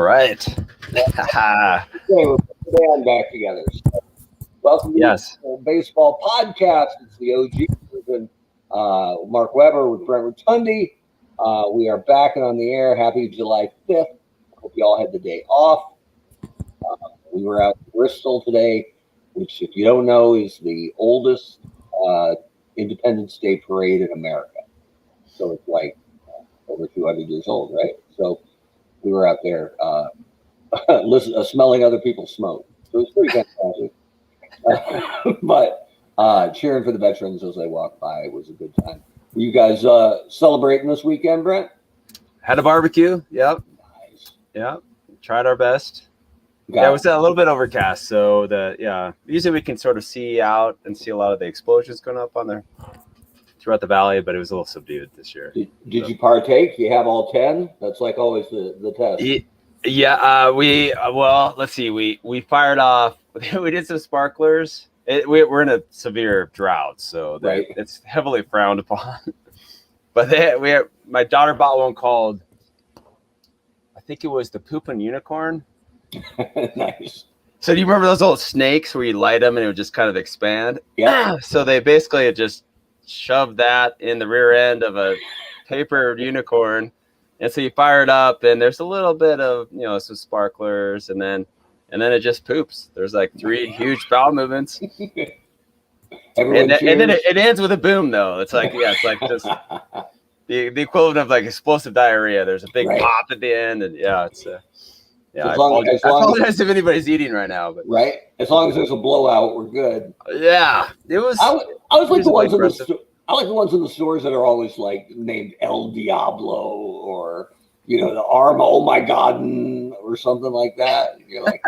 right. Okay, we're putting the band back together. So, welcome to the Baseball Podcast. It's the OG version. Mark Weber with Brent Rotundi. We are back and on the air. Happy July 5th. Hope you all had the day off. We were out in Bristol today, which, if you don't know, is the oldest Independence Day parade in America. So it's like over 200 years old, right? So we were out there smelling other people's smoke. So it was pretty fantastic. But cheering for the veterans as they walked by was a good time. Were you guys celebrating this weekend, Brent? Had a barbecue. Yep. Nice. Yeah. Tried our best. Yeah, it was a little bit overcast. So usually we can sort of see out and see a lot of the explosions going up on there throughout the valley, but it was a little subdued this year. Did you partake? You have all 10? That's like always the test. Yeah, let's see. We fired off. We did some sparklers. We're in a severe drought, so it's heavily frowned upon. But my daughter bought one called, I think it was the Poopin' Unicorn. Nice. So do you remember those old snakes where you light them and it would just kind of expand? Yeah. So they basically just shoved that in the rear end of a paper unicorn. And so you fire it up, and there's a little bit of, some sparklers, and then it just poops. There's like 3 huge bowel movements. and then it ends with a boom, though. It's like just the equivalent of like explosive diarrhea. There's a big pop at the end, and it's I apologize if anybody's eating right now, but right. As long as there's a blowout, we're good. Yeah, it was. I was like the ones in the I like the ones in the stores that are always like named El Diablo or the Arma Oh My God or something like that. You're like,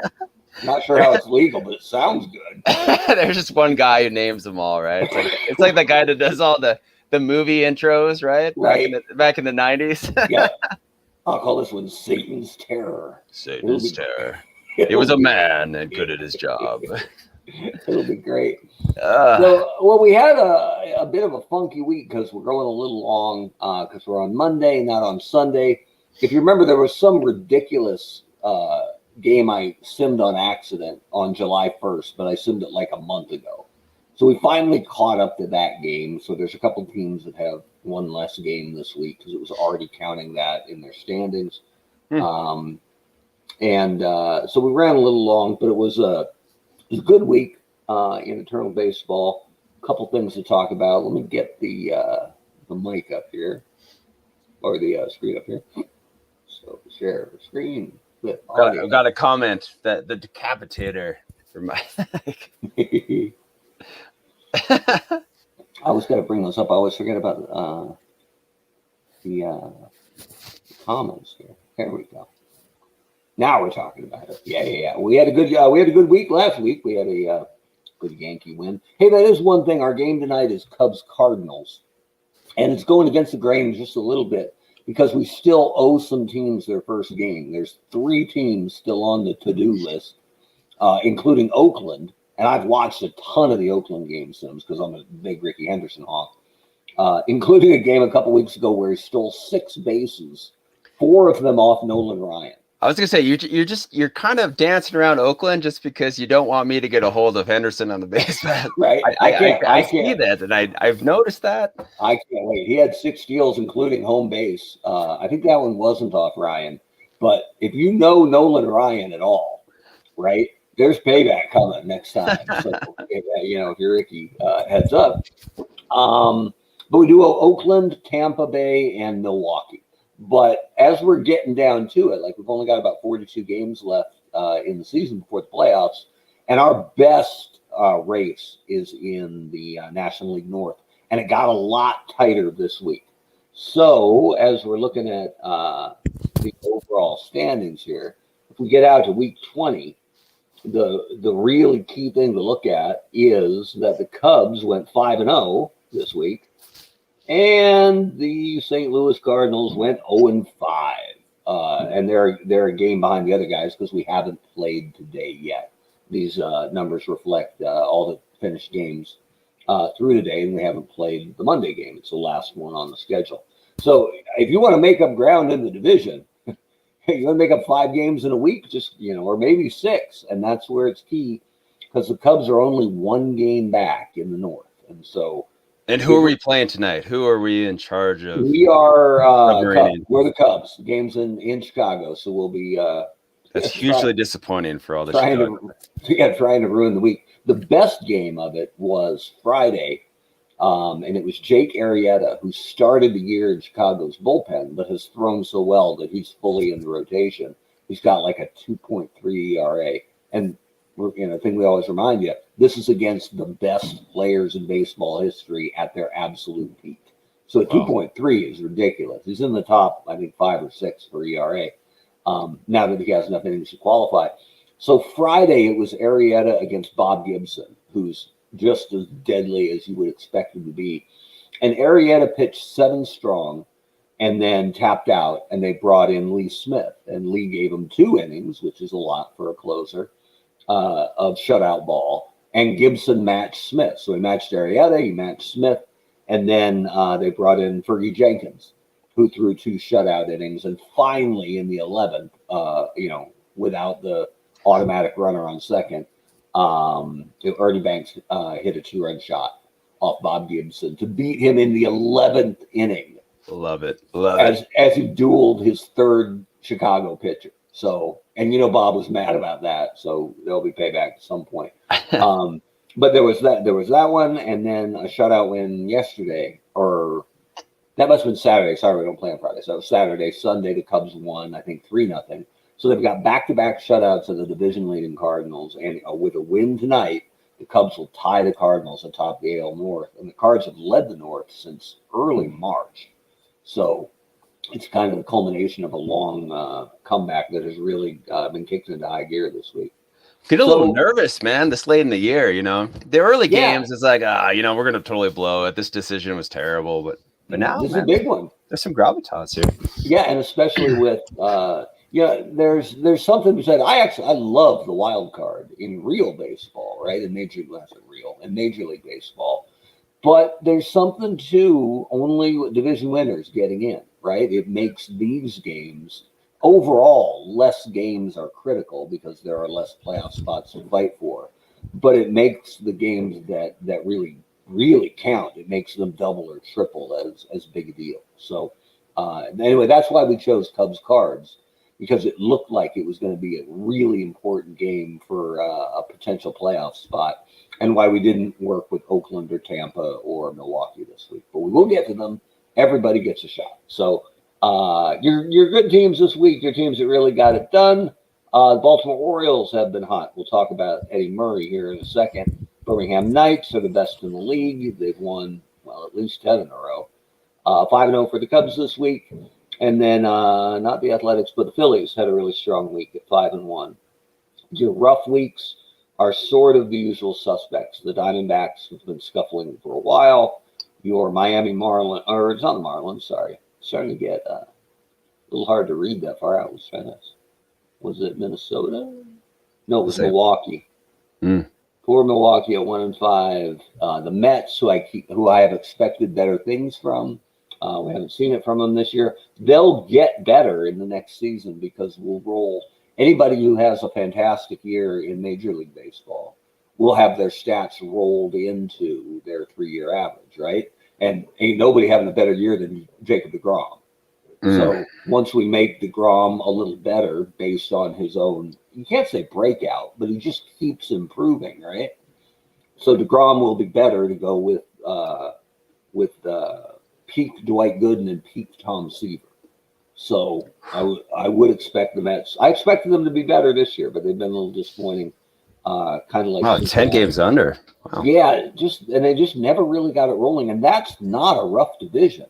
not sure how it's legal, but it sounds good. There's just one guy who names them all, right? It's like the guy that does all the movie intros, right? Back in the 90s. Yeah. I'll call this one Satan's Terror. Satan's Terror. He was a man and good at his job. It'll be great. We had a bit of a funky week because we're going a little long because we're on Monday, not on Sunday. If you remember, there was some ridiculous game I simmed on accident on July 1st, but I simmed it like a month ago. So we finally caught up to that game. So there's a couple teams that have one less game this week because it was already counting that in their standings. So we ran a little long, but it was a good week in Eternal Baseball. A couple things to talk about. Let me get the mic up here, or the screen up here. So share the screen. I've got a comment that the decapitator for my. I always got to bring those up. I always forget about the comments here. There we go. Now we're talking about it. Yeah. We had a good week last week. We had a good Yankee win. Hey, that is one thing. Our game tonight is Cubs Cardinals, and it's going against the grain just a little bit because we still owe some teams their first game. There's 3 teams still on the to-do list, including Oakland. And I've watched a ton of the Oakland games because I'm a big Ricky Henderson hawk, including a game a couple weeks ago where he stole 6 bases, 4 of them off Nolan Ryan. I was gonna say you're kind of dancing around Oakland just because you don't want me to get a hold of Henderson on the base path. Right. I see that, and I've noticed that. I can't wait. He had 6 steals, including home base. I think that one wasn't off Ryan, but if you know Nolan Ryan at all, right? There's payback coming next time. So, if you're Ricky, heads up. But we do Oakland, Tampa Bay, and Milwaukee. But as we're getting down to it, like we've only got about 42 games left in the season before the playoffs, and our best race is in the National League North, and it got a lot tighter this week. So as we're looking at the overall standings here, if we get out to week 20, the really key thing to look at is that the Cubs went 5-0 this week, and the St. Louis Cardinals went 0-5, and they're a game behind the other guys because we haven't played today yet. These numbers reflect all the finished games through today, and we haven't played the Monday game. It's the last one on the schedule. So if you want to make up ground in the division, you want to make up 5 games in a week, just, or maybe 6. And that's where it's key, because the Cubs are only 1 game back in the North. And so. And who are we playing tonight? Who are we in charge of? We are, we're the Cubs. The game's in Chicago. So we'll be. That's hugely disappointing for all the trying to ruin the week. The best game of it was Friday. And it was Jake Arrieta, who started the year in Chicago's bullpen, but has thrown so well that he's fully in the rotation. He's got like a 2.3 ERA. And, I think we always remind you, this is against the best players in baseball history at their absolute peak. So a 2.3 is ridiculous. He's in the top, I think, 5 or 6 for ERA. Now that he has enough innings to qualify. So Friday, it was Arrieta against Bob Gibson, who's just as deadly as you would expect him to be. And Arrieta pitched 7 strong and then tapped out, and they brought in Lee Smith. And Lee gave him 2 innings, which is a lot for a closer, of shutout ball. And Gibson matched Smith. So he matched Arrieta, he matched Smith, and then they brought in Fergie Jenkins, who threw 2 shutout innings. And finally, in the 11th, without the automatic runner on second, Ernie Banks hit a 2-run shot off Bob Gibson to beat him in the 11th inning. Love it. As he dueled his 3rd Chicago pitcher. So, and Bob was mad about that. So there'll be payback at some point. But there was that one, and then a shutout win yesterday, or that must have been Saturday. Sorry, we don't play on Friday. So Saturday, Sunday, the Cubs won, I think 3-0. So they've got back-to-back shutouts of the division-leading Cardinals, and with a win tonight, the Cubs will tie the Cardinals atop the AL North, and the Cards have led the North since early March. So it's kind of the culmination of a long comeback that has really been kicked into high gear this week. Get a little nervous, man, this late in the year, The early games is like, we're going to totally blow it. This decision was terrible, but now, this is a big one. There's some gravitas here. Yeah, and especially with there's something to say. I love the wild card in real baseball, right? In Major League Baseball. But there's something to only division winners getting in, right? It makes these games overall, less games are critical because there are less playoff spots to fight for. But it makes the games that really, really count, it makes them double or triple as big a deal. So anyway, that's why we chose Cubs Cards, because it looked like it was going to be a really important game for a potential playoff spot, and why we didn't work with Oakland or Tampa or Milwaukee this week. But we will get to them. Everybody gets a shot. So your good teams this week, your teams that really got it done. The Baltimore Orioles have been hot. We'll talk about Eddie Murray here in a second. Birmingham Knights are the best in the league. They've won, at least 10 in a row. 5-0 for the Cubs this week. And then not the Athletics, but the Phillies had a really strong week at 5-1. Your rough weeks are sort of the usual suspects. The Diamondbacks have been scuffling for a while. Your Miami Marlins, or it's not the Marlins, sorry. It's starting to get a little hard to read that far out. Was it Minnesota? No, it was Milwaukee. Poor Milwaukee at 1-5. The Mets, who I have expected better things from. We haven't seen it from them this year. They'll get better in the next season because we'll roll. Anybody who has a fantastic year in Major League Baseball will have their stats rolled into their 3-year average, right? And ain't nobody having a better year than Jacob deGrom. So once we make deGrom a little better based on his own, you can't say breakout, but he just keeps improving, right? So deGrom will be better to go with peak Dwight Gooden and peak Tom Seaver. So I would expect the Mets. I expected them to be better this year, but they've been a little disappointing. Kind of like 10 games under. Wow. Yeah, they just never really got it rolling, and that's not a rough division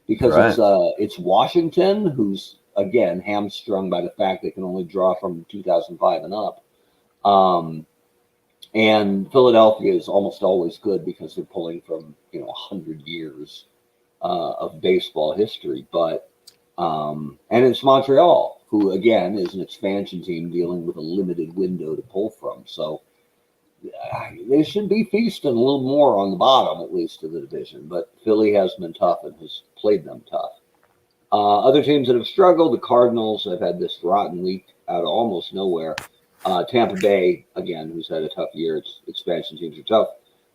because it's Washington, who's again hamstrung by the fact they can only draw from 2005 and up, and Philadelphia is almost always good because they're pulling from 100 years of baseball history, but and it's Montreal, who again is an expansion team dealing with a limited window to pull from. So they should be feasting a little more on the bottom, at least, of the division. But Philly has been tough and has played them tough. Other teams that have struggled, the Cardinals have had this rotten week out of almost nowhere. Tampa Bay, again, who's had a tough year. Its expansion teams are tough.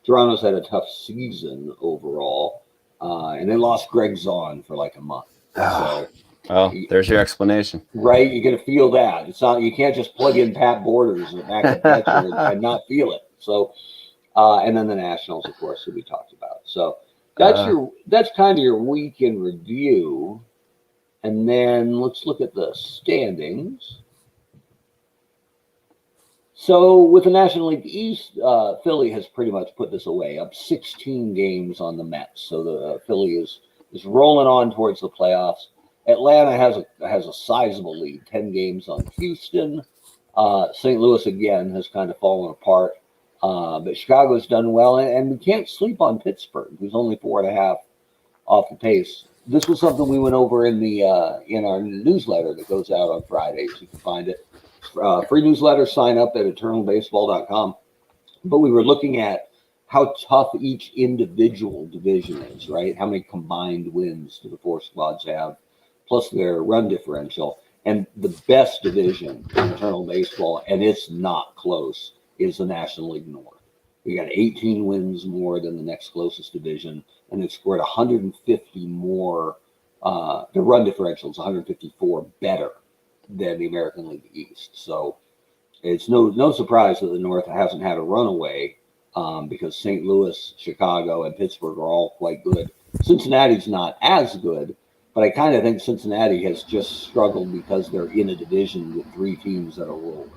Toronto's had a tough season overall. And they lost Greg Zahn for like a month. So, well, there's your explanation. Right? You're going to feel that. It's not, you can't just plug in Pat Borders as a backup catcher and not feel it. So, and then the Nationals, of course, who we talked about. So that's kind of your week in review. And then let's look at the standings. So with the National League East, Philly has pretty much put this away, up 16 games on the Mets. So the Philly is rolling on towards the playoffs. Atlanta has a sizable lead, 10 games on Houston. St. Louis, again, has kind of fallen apart. But Chicago's done well. And we can't sleep on Pittsburgh, who's only 4.5 off the pace. This was something we went over in our newsletter that goes out on Fridays. You can find it. Free newsletter, sign up at eternalbaseball.com. But we were looking at how tough each individual division is, right? How many combined wins do the four squads have, plus their run differential. And the best division in Eternal Baseball, and it's not close, is the National League North. We got 18 wins more than the next closest division, and they've scored 150 more. The run differential is 154 better than the American League East. So it's no surprise that the North hasn't had a runaway because St. Louis, Chicago, and Pittsburgh are all quite good. Cincinnati's not as good, but I kind of think Cincinnati has just struggled because they're in a division with three teams that are rolling.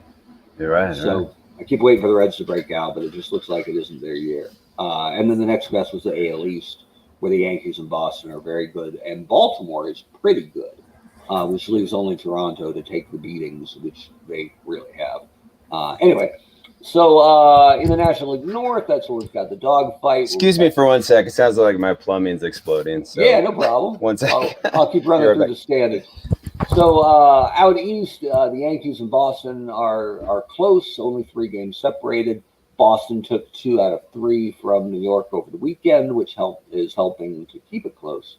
You're right. So right. I keep waiting for the Reds to break out, but it just looks like it isn't their year. And then the next best was the AL East, where the Yankees and Boston are very good, and Baltimore is pretty good. Which leaves only Toronto to take the beatings, which they really have. Anyway, so in the National League North, that's where we've got the dogfight. Excuse me for 1 sec. It sounds like my plumbing's exploding. So yeah, no problem. 1 second. I'll keep running through the standings. So out east, the Yankees and Boston are close, only 3 games separated. Boston took 2 out of 3 from New York over the weekend, which is helping to keep it close.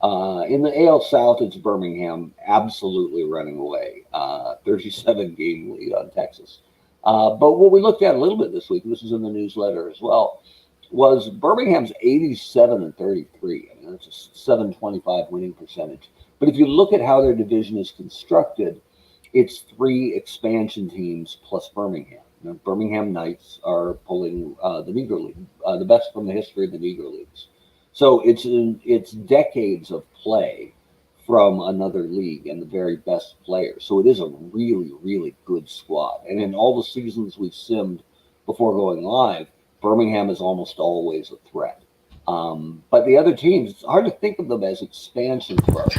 In the AL South, it's Birmingham absolutely running away, 37-game lead on Texas. But what we looked at a little bit this week, and this is in the newsletter as well, was Birmingham's 87-33. I mean, that's a 725 winning percentage. But if you look at how their division is constructed, it's 3 expansion teams plus Birmingham. You know, Birmingham Knights are pulling the Negro League, the best from the history of the Negro Leagues. So it's decades of play from another league and the very best players. So it is a really, really good squad. And in all the seasons we've simmed before going live, Birmingham is almost always a threat. But the other teams, it's hard to think of them as expansion clubs.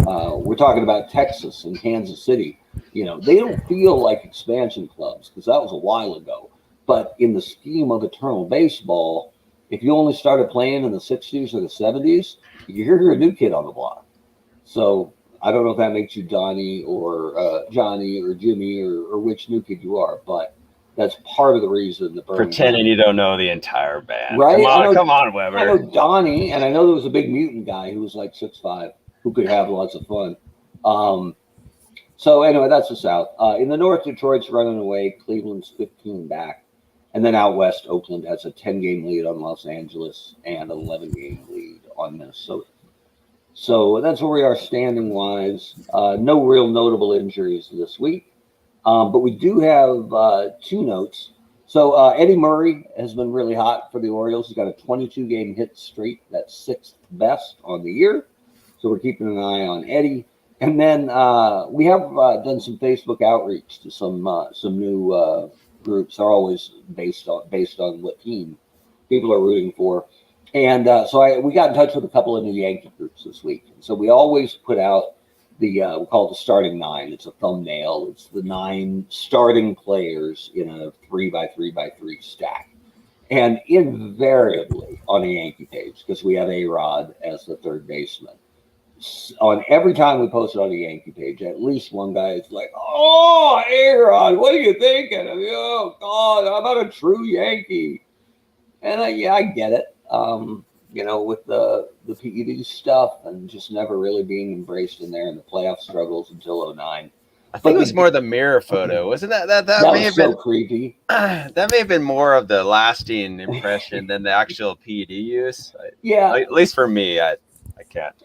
We're talking about Texas and Kansas City. You know, they don't feel like expansion clubs because that was a while ago. But in the scheme of Eternal Baseball, if you only started playing in the 60s or the 70s, you're a new kid on the block. So I don't know if that makes you Donnie or Johnny or Jimmy or which new kid you are, but that's part of the reason the Birmingham. Pretending you don't know the entire band. Right? Come on, Weber. I know Donnie, and I know there was a big mutant guy who was like 6'5", who could have lots of fun. So anyway, that's the South. In the North, Detroit's running away. Cleveland's 15 back. And then out west, Oakland has a 10-game lead on Los Angeles and an 11-game lead on Minnesota. So that's where we are standing-wise. No real notable injuries this week. But we do have 2 notes. So Eddie Murray has been really hot for the Orioles. He's got a 22-game hit streak. That's 6th best on the year. So we're keeping an eye on Eddie. And then we have done some Facebook outreach to some new groups. Are always based on what team people are rooting for. And so we got in touch with a couple of new Yankee groups this week. And so we always put out we call it the starting 9. It's a thumbnail. It's the 9 starting players in a 3x3x3 stack. And invariably on the Yankee page, because we have A-Rod as the third baseman, on every time we post it on the Yankee page, at least one guy is like, "Oh, A-Rod, what are you thinking? I mean, oh God, how about a true Yankee?" And I get it. with the PED stuff and just never really being embraced in there in the playoff struggles until 09. I think it was more the mirror photo, wasn't that? That may was have so been creepy. That may have been more of the lasting impression than the actual PED use. Yeah, at least for me, I can't.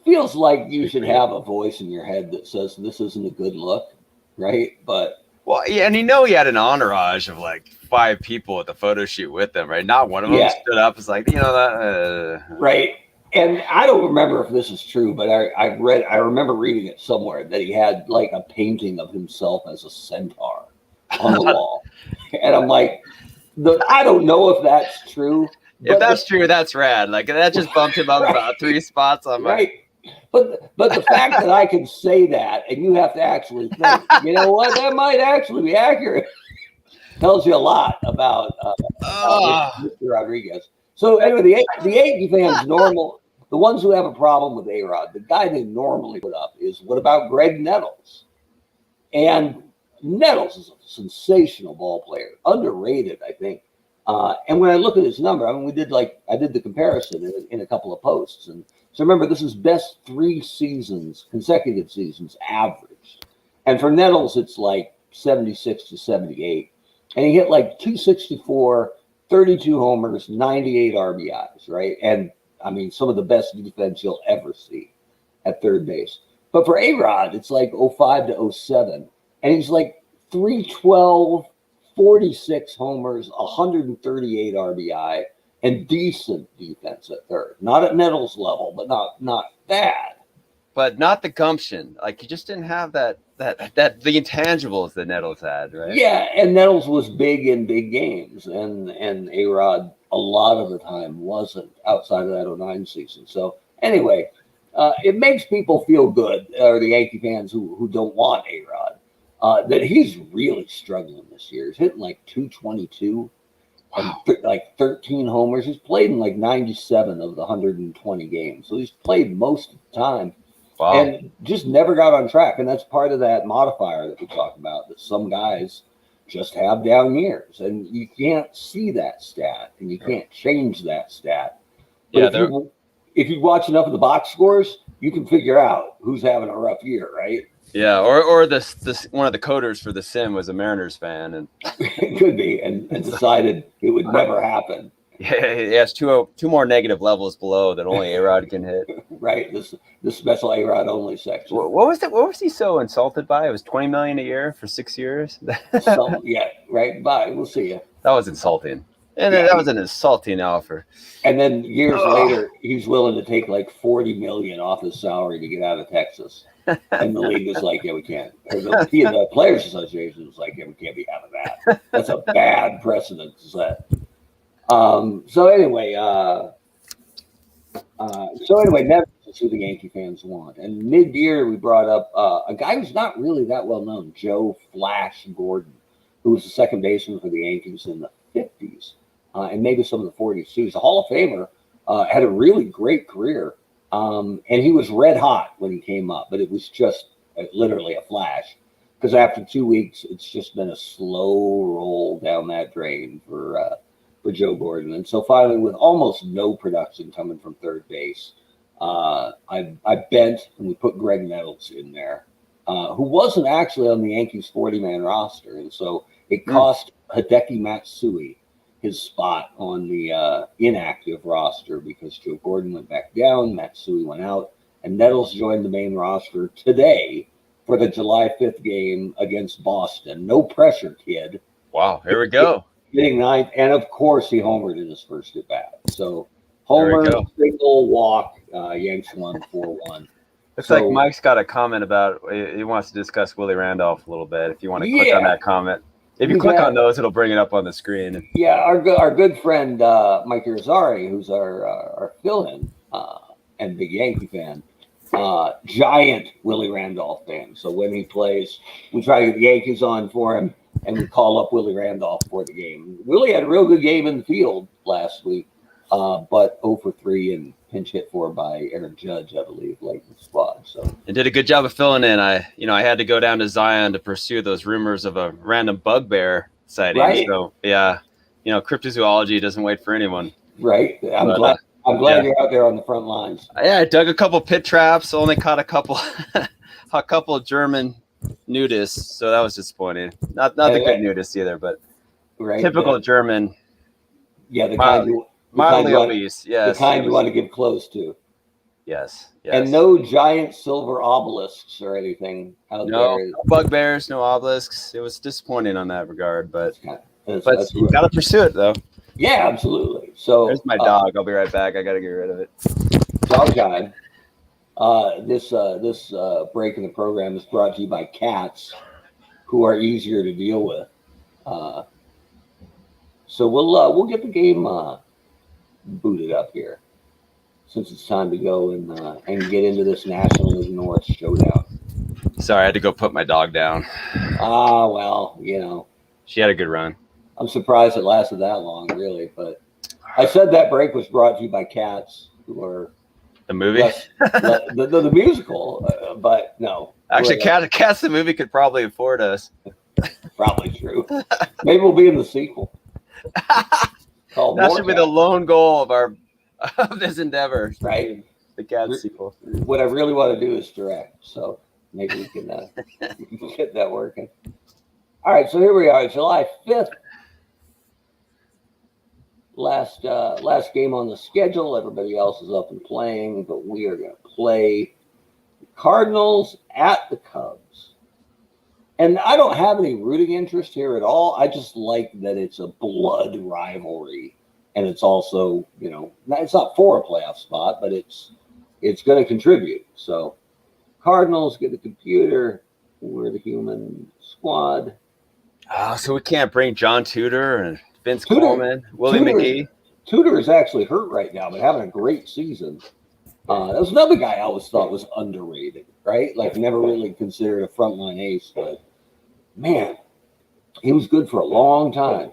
Feels like you should have a voice in your head that says this isn't a good look, right? But well, yeah, and he had an entourage of like 5 people at the photo shoot with him, right? Not one of them stood up. It's like that, right. And I don't remember if this is true, but I remember reading it somewhere that he had like a painting of himself as a centaur on the wall, and I'm like, I don't know if that's true. If that's true, that's rad. Like that just bumped him up about 3 spots on my. Right. But the fact that I can say that and you have to actually think, you know what, that might actually be accurate, tells you a lot about Mr. Rodriguez. So anyway, the Yankee fans the ones who have a problem with A-Rod, the guy they normally put up is, what about Greg Nettles? And Nettles is a sensational ball player, underrated, I think. And when I look at his number, I mean, I did the comparison in a couple of posts. And so remember, this is best 3 consecutive seasons average. And for Nettles, it's like 76 to 78. And he hit like 264, 32 homers, 98 RBIs, right? And I mean, some of the best defense you'll ever see at third base. But for A-Rod, it's like 05 to 07. And he's like 312, 46 homers, 138 RBI, and decent defense at third. Not at Nettles level, but not bad. But not the gumption. Like, he just didn't have that the intangibles that Nettles had, right? Yeah, and Nettles was big in big games, and A-Rod a lot of the time wasn't outside of that 09 season. So anyway, it makes people feel good, or the Yankee fans who don't want A-Rod, that he's really struggling this year. He's hitting like 222 and like 13 homers. He's played in like 97 of the 120 games. So he's played most of the time. Wow. And just never got on track. And that's part of that modifier that we talked about, that some guys just have down years. And you can't see that stat, and you can't change that stat. But if you watch enough of the box scores, you can figure out who's having a rough year, right? Yeah, or this one of the coders for the sim was a Mariners fan, and it could be, and decided it would never happen. Yeah, he has two more negative levels below that only A-Rod can hit. Right, this special A-Rod only section. What was he so insulted by? It was $20 million a year for 6 years. Yeah, right. Bye. We'll see you. That was insulting, and that was an insulting offer. And then years later, he's willing to take like $40 million off his salary to get out of Texas, and the league was like, "Yeah, we can't." Or the Players Association was like, "Yeah, we can't be having that. That's a bad precedent to set." So anyway, Nettles is who the Yankee fans want. And mid-year, we brought up a guy who's not really that well known, Joe Flash Gordon, who was the second baseman for the Yankees in the 50s and maybe some of the 40s too. He's a Hall of Famer, had a really great career, and he was red hot when he came up, but it was just literally a flash, because after 2 weeks, it's just been a slow roll down that drain for Joe Gordon. And so finally, with almost no production coming from third base, I bent and we put Greg Nettles in there, who wasn't actually on the Yankees 40-man roster. And so it cost Hideki Matsui his spot on the inactive roster, because Joe Gordon went back down, Matsui went out, and Nettles joined the main roster today for the July 5th game against Boston. No pressure, kid. Wow, here we go. Hitting ninth, and of course he homered in his first at bat. So homer, single, walk, Yanks won 4-1. Looks like Mike's got a comment about, he wants to discuss Willie Randolph a little bit. If you want to click on that comment, if you click on those, it'll bring it up on the screen. Yeah, our good friend Mike Irizarry, who's our fill-in and big Yankee fan, giant Willie Randolph fan. So when he plays, we try to get the Yankees on for him, and we call up Willie Randolph for the game. Willie had a real good game in the field last week, but 0 for 3 and pinch hit for by Aaron Judge, I believe, late in the squad. So it did a good job of filling in. I had to go down to Zion to pursue those rumors of a random Bugbear sighting. Right. So yeah, Cryptozoology doesn't wait for anyone. Right. I'm I'm glad you're out there on the front lines. Yeah, I dug a couple pit traps. Only caught a couple, a couple German nudists. So that was disappointing. Not the good nudists either, but typical German. Yeah, the kind mildly obese. Yes, the kind you want to get close to. Yes. And no giant silver obelisks or anything out there. No bugbears, no obelisks. It was disappointing on that regard, but you got to pursue it though. Yeah, absolutely. So there's my dog. I'll be right back. I got to get rid of it. Dog time. This break in the program is brought to you by cats, who are easier to deal with. So we'll get the game booted up here, since it's time to go and get into this National League North showdown. Sorry, I had to go put my dog down. Well, she had a good run. I'm surprised it lasted that long, really. But I said that break was brought to you by cats, who are the movie, the musical, but no. Actually, Cats the movie could probably afford us. Probably true. Maybe we'll be in the sequel. That should be the lone goal of this endeavor, right? The Cats sequel. What I really want to do is direct, so maybe we can get that working. All right, so here we are, July 5th. Last game on the schedule. Everybody else is up and playing, but we are going to play the Cardinals at the Cubs. And I don't have any rooting interest here at all. I just like that it's a blood rivalry, and it's also, it's not for a playoff spot, but it's going to contribute. So, Cardinals, get the computer. We're the human squad. So we can't bring John Tudor and Vince Coleman, Willie McGee. Tudor is actually hurt right now, but having a great season. That was another guy I always thought was underrated, right? Like, never really considered a frontline ace, but man, he was good for a long time.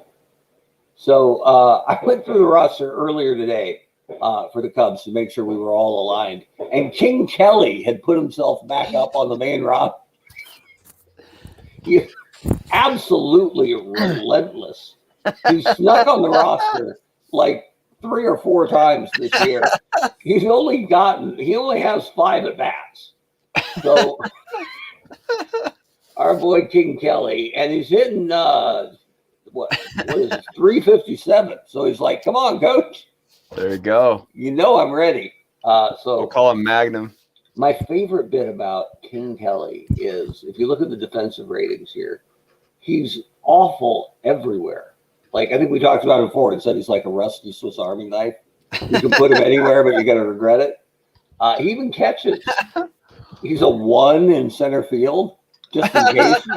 So I went through the roster earlier today for the Cubs to make sure we were all aligned. And King Kelly had put himself back up on the main roster. He absolutely relentless. He snuck on the roster like 3 or 4 times this year. He only has 5 at bats. So our boy King Kelly, and he's hitting what is it, 357. So he's like, "Come on, coach." There you go. I'm ready. So we'll call him Magnum. My favorite bit about King Kelly is, if you look at the defensive ratings here, he's awful everywhere. Like, I think we talked about him before and said he's like a rusty Swiss Army knife. You can put him anywhere, but you got to regret it. He even catches. He's a 1 in center field, just in case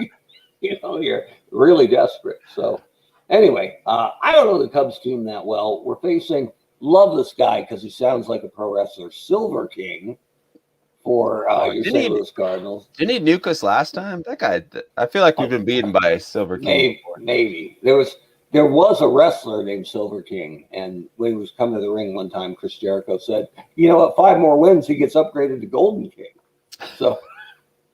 you're really desperate. So, anyway, I don't know the Cubs team that well. We're facing, love this guy because he sounds like a pro wrestler, Silver King, for your St. Louis Cardinals. Didn't he nuke us last time? That guy, I feel like we've been beaten by Silver King. Maybe. There was a wrestler named Silver King, and when he was coming to the ring one time, Chris Jericho said, "You know what? 5 more wins, he gets upgraded to Golden King." So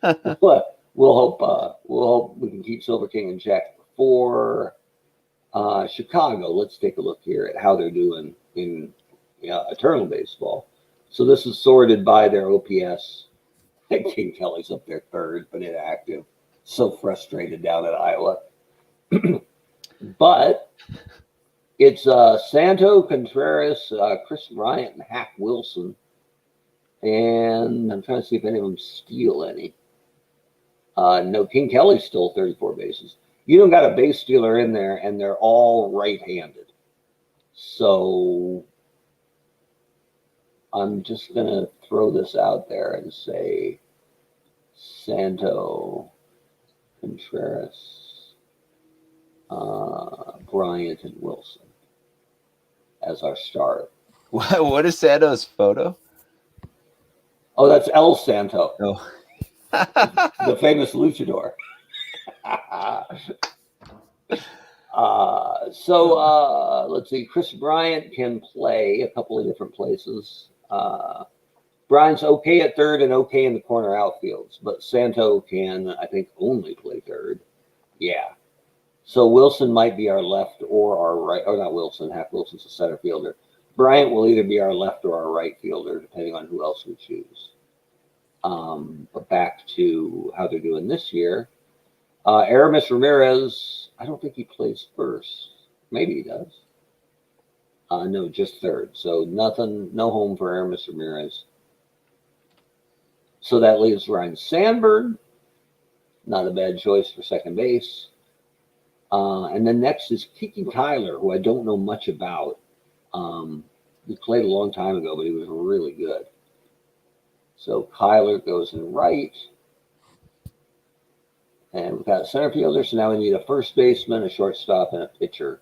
we'll hope we can keep Silver King in check. For Chicago, let's take a look here at how they're doing in Eternal Baseball. So this is sorted by their OPS. King Kelly's up there 3rd, but inactive. So frustrated down at Iowa. But it's Santo, Contreras, Chris Bryant, and Hack Wilson. And I'm trying to see if any of them steal any. No, King Kelly's still 34 bases. You don't got a base stealer in there, and they're all right-handed. So I'm just going to throw this out there and say Santo, Contreras, Bryant, and Wilson as our start. What is Santo's photo? Oh, that's El Santo. Oh. The famous luchador. Let's see. Chris Bryant can play a couple of different places. Bryant's okay at 3rd and okay in the corner outfields, but Santo can, I think, only play 3rd. Yeah. So Wilson might be our left or our right. Or not Wilson. Hack Wilson's a center fielder. Bryant will either be our left or our right fielder, depending on who else we choose. But back to how they're doing this year. Aramis Ramirez, I don't think he plays first. Maybe he does. No, just third. So nothing, no home for Aramis Ramirez. So that leaves Ryan Sandberg. Not a bad choice for second base. And then next is Kiki Kyler, who I don't know much about. He played a long time ago, but he was really good. So Kyler goes in right. And we've got a center fielder, so now we need a first baseman, a shortstop, and a pitcher.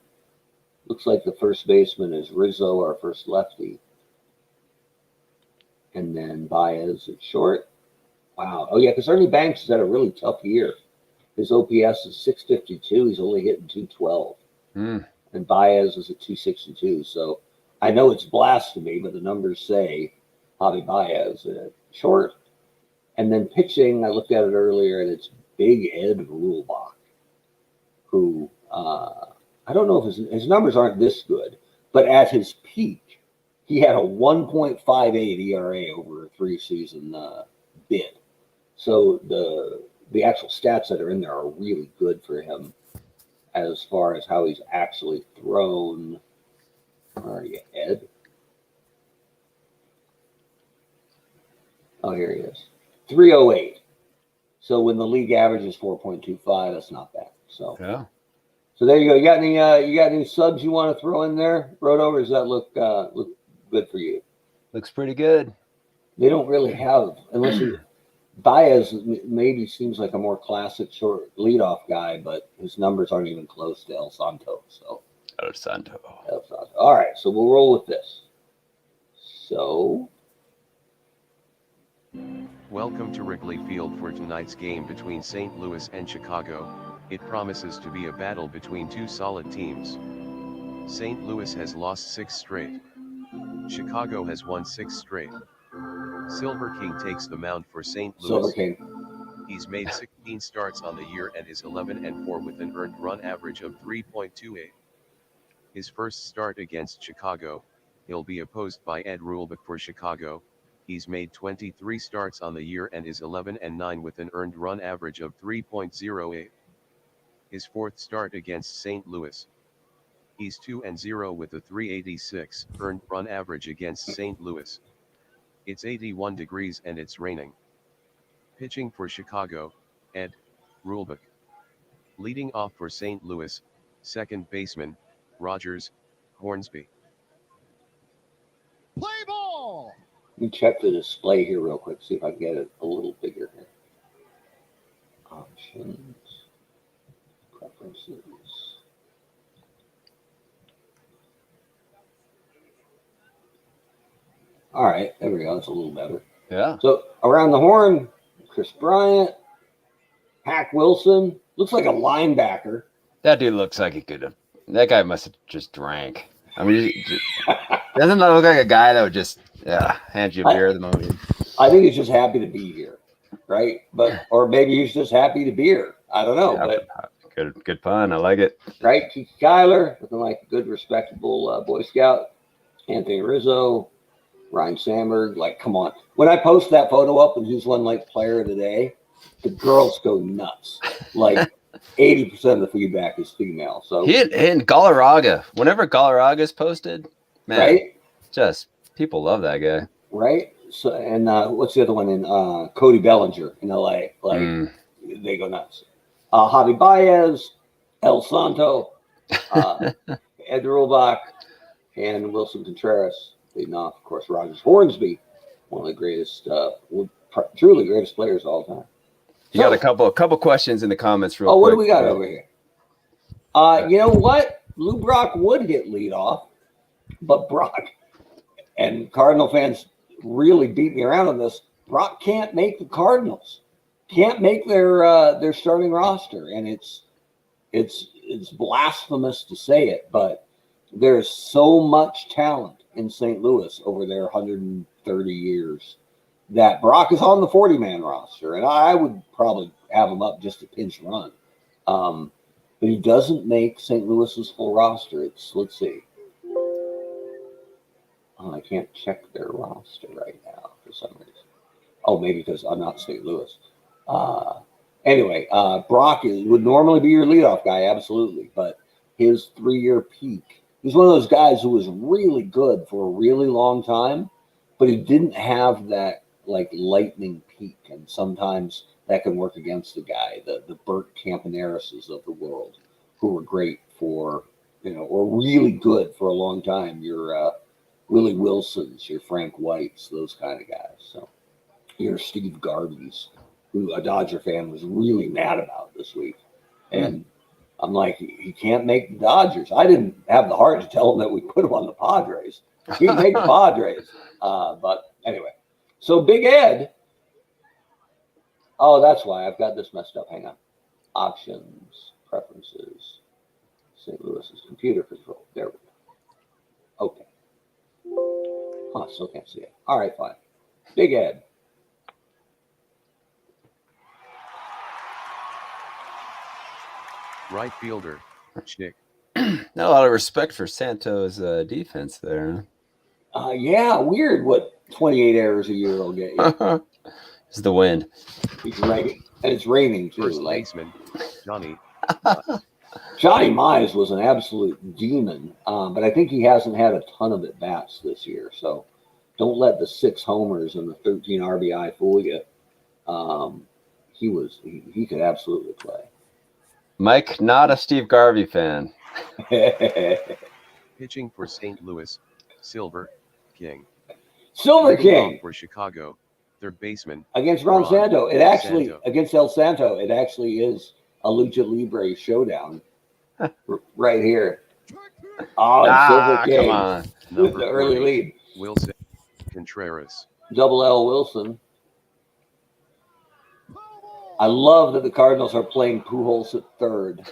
Looks like the first baseman is Rizzo, our first lefty. And then Baez at short. Wow. Oh, yeah, because Ernie Banks has had a really tough year. His OPS is 652. He's only hitting 212. And Baez is at 262. So I know it's blasphemy, but the numbers say Javi Baez at short. And then pitching, I looked at it earlier, and it's Big Ed Rulebach, who I don't know if his numbers aren't this good, but at his peak, he had a 1.58 ERA over a 3-season bid. So the actual stats that are in there are really good for him as far as how he's actually thrown. Where are you, Ed? Oh, here he is. 308. So when the league average is 4.25, that's not bad. So yeah. So there you go. You got any subs you want to throw in there, Roto, or does that look good for you? Looks pretty good. They don't really have, unless Baez maybe seems like a more classic short leadoff guy, but his numbers aren't even close to El Santo. So El Santo. All right, so we'll roll with this. So welcome to Wrigley Field for tonight's game between St. Louis and Chicago. It promises to be a battle between two solid teams. St. Louis has lost 6 straight. Chicago has won 6 straight. Silver King takes the mound for St. Louis. Silver King. He's made 16 starts on the year and is 11-4 with an earned run average of 3.28. His first start against Chicago, he'll be opposed by Ed Rulebach for Chicago. He's made 23 starts on the year and is 11-9 with an earned run average of 3.08. His fourth start against St. Louis. He's 2-0 with a 3.86 earned run average against St. Louis. It's 81 degrees and it's raining. Pitching for Chicago, Ed Rulebach. Leading off for St. Louis, second baseman, Rogers Hornsby. Play ball! Let me check the display here real quick, see if I can get it a little bigger here. Options. Preferences. All right, there we go. That's a little better. Yeah. So around the horn, Chris Bryant, Hack Wilson. Looks like a linebacker. That dude looks like he could have. That guy must have just drank. I mean, doesn't that look like a guy that would just hand you a beer at the moment? I think he's just happy to be here, right? But or maybe he's just happy to be here. I don't know. Yeah, but good pun. I like it. Right, Kiki Kyler, looking like a good, respectable Boy Scout. Anthony Rizzo, Ryan Sandberg. Like, come on. When I post that photo up and he's won like Player of the Day, the girls go nuts. Like 80% of the feedback is female. So in Galarraga, whenever Galarraga's posted, man, right? Just people love that guy. Right. So and what's the other one in Cody Bellinger in LA? Like they go nuts. Javi Baez, El Santo, Ed Rulebach, and Wilson Contreras. Leading off, of course, Rogers Hornsby, one of the greatest, truly greatest players of all time. You got a couple questions in the comments real quick. Oh, what do we got over here? You know what? Lou Brock would hit leadoff, but Brock and Cardinal fans really beat me around on this. Brock can't make the Cardinals. Can't make their starting roster, and it's blasphemous to say it, but there's so much talent in St. Louis over their 130 years that Brock is on the 40-man roster, and I would probably have him up just to pinch run. But he doesn't make St. Louis's full roster. Let's see. Oh, I can't check their roster right now for some reason. Oh, maybe because I'm not St. Louis. Anyway, Brock would normally be your leadoff guy, absolutely. But his 3-year peak, he's one of those guys who was really good for a really long time, but he didn't have that like lightning peak. And sometimes that can work against the guy, the Bert Campaneris of the world, who were great for, or really good for a long time. Your Willie Wilsons, your Frank Whites, those kind of guys. So your Steve Garveys, who a Dodger fan was really mad about this week. And I'm like, he can't make the Dodgers. I didn't have the heart to tell him that we put him on the Padres. He can make the Padres. But anyway, so Big Ed. Oh, that's why I've got this messed up. Hang on. Options, preferences, St. Louis's computer control. There we go. Okay. Oh, I still can't see it. All right, fine. Big Ed. Right fielder, Chick. Not a lot of respect for Santo's defense there. Yeah, weird what 28 errors a year will get you. It's the wind. It's raining. And it's raining, too. First baseman, Johnny. Johnny Mize was an absolute demon, but I think he hasn't had a ton of at-bats this year. So don't let the 6 homers and the 13 RBI fool you. He could absolutely play. Mike, not a Steve Garvey fan. Pitching for St. Louis, Silver King. Silver King for Chicago, third baseman against Ron Santo. It actually against El Santo. It actually is a lucha libre showdown right here. Oh, Silver King. Come on. With the early lead. Wilson Contreras. Double L Wilson. I love that the Cardinals are playing Pujols at third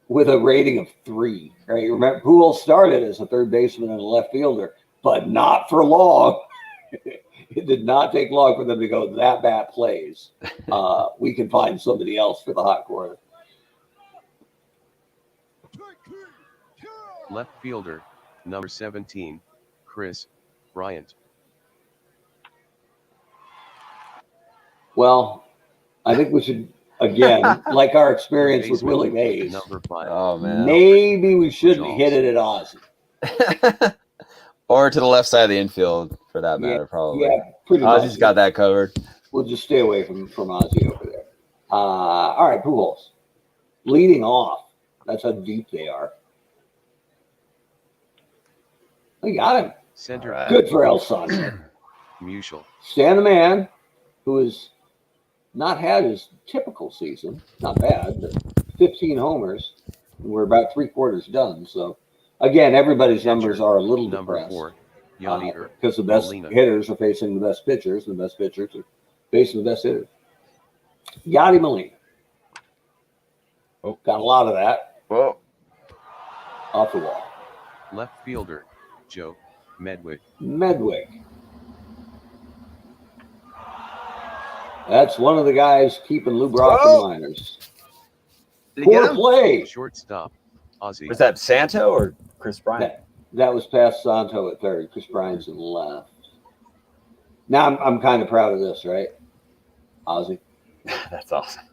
with a rating of 3. Right? Remember, Pujols started as a third baseman and a left fielder, but not for long. It did not take long for them to go, that bat plays. We can find somebody else for the hot corner. Left fielder, number 17, Chris Bryant. Well, I think we should, again, like our experience with Willie Mays, Number 5. Oh, man. maybe we shouldn't hit it at Ozzie. Or to the left side of the infield, for that matter, probably. Yeah, pretty much. Ozzie's got that covered. We'll just stay away from Ozzie over there. All right, Pujols. Leading off. That's how deep they are. We got him. Center. Right. Good for El Santo. Musial. Stan the man, who has not had his typical season. Not bad, but 15 homers. We're about 3/4 done. So, again, everybody's numbers are a little Number depressed. 4, Yanni because the best Molina. hitters are facing the best pitchers, and the best pitchers are facing the best hitters. Yadi Molina. Oh. Got a lot of that. Whoa. Off the wall. Left fielder, Joe Medwick. Medwick. That's one of the guys keeping Lou Brock in the minors. Did he get Poor him? play. Shortstop, Ozzie. Was that Santo or Chris Bryant? That was past Santo at third. Chris Bryant's in left. Now I'm kind of proud of this, right? Ozzie. That's awesome.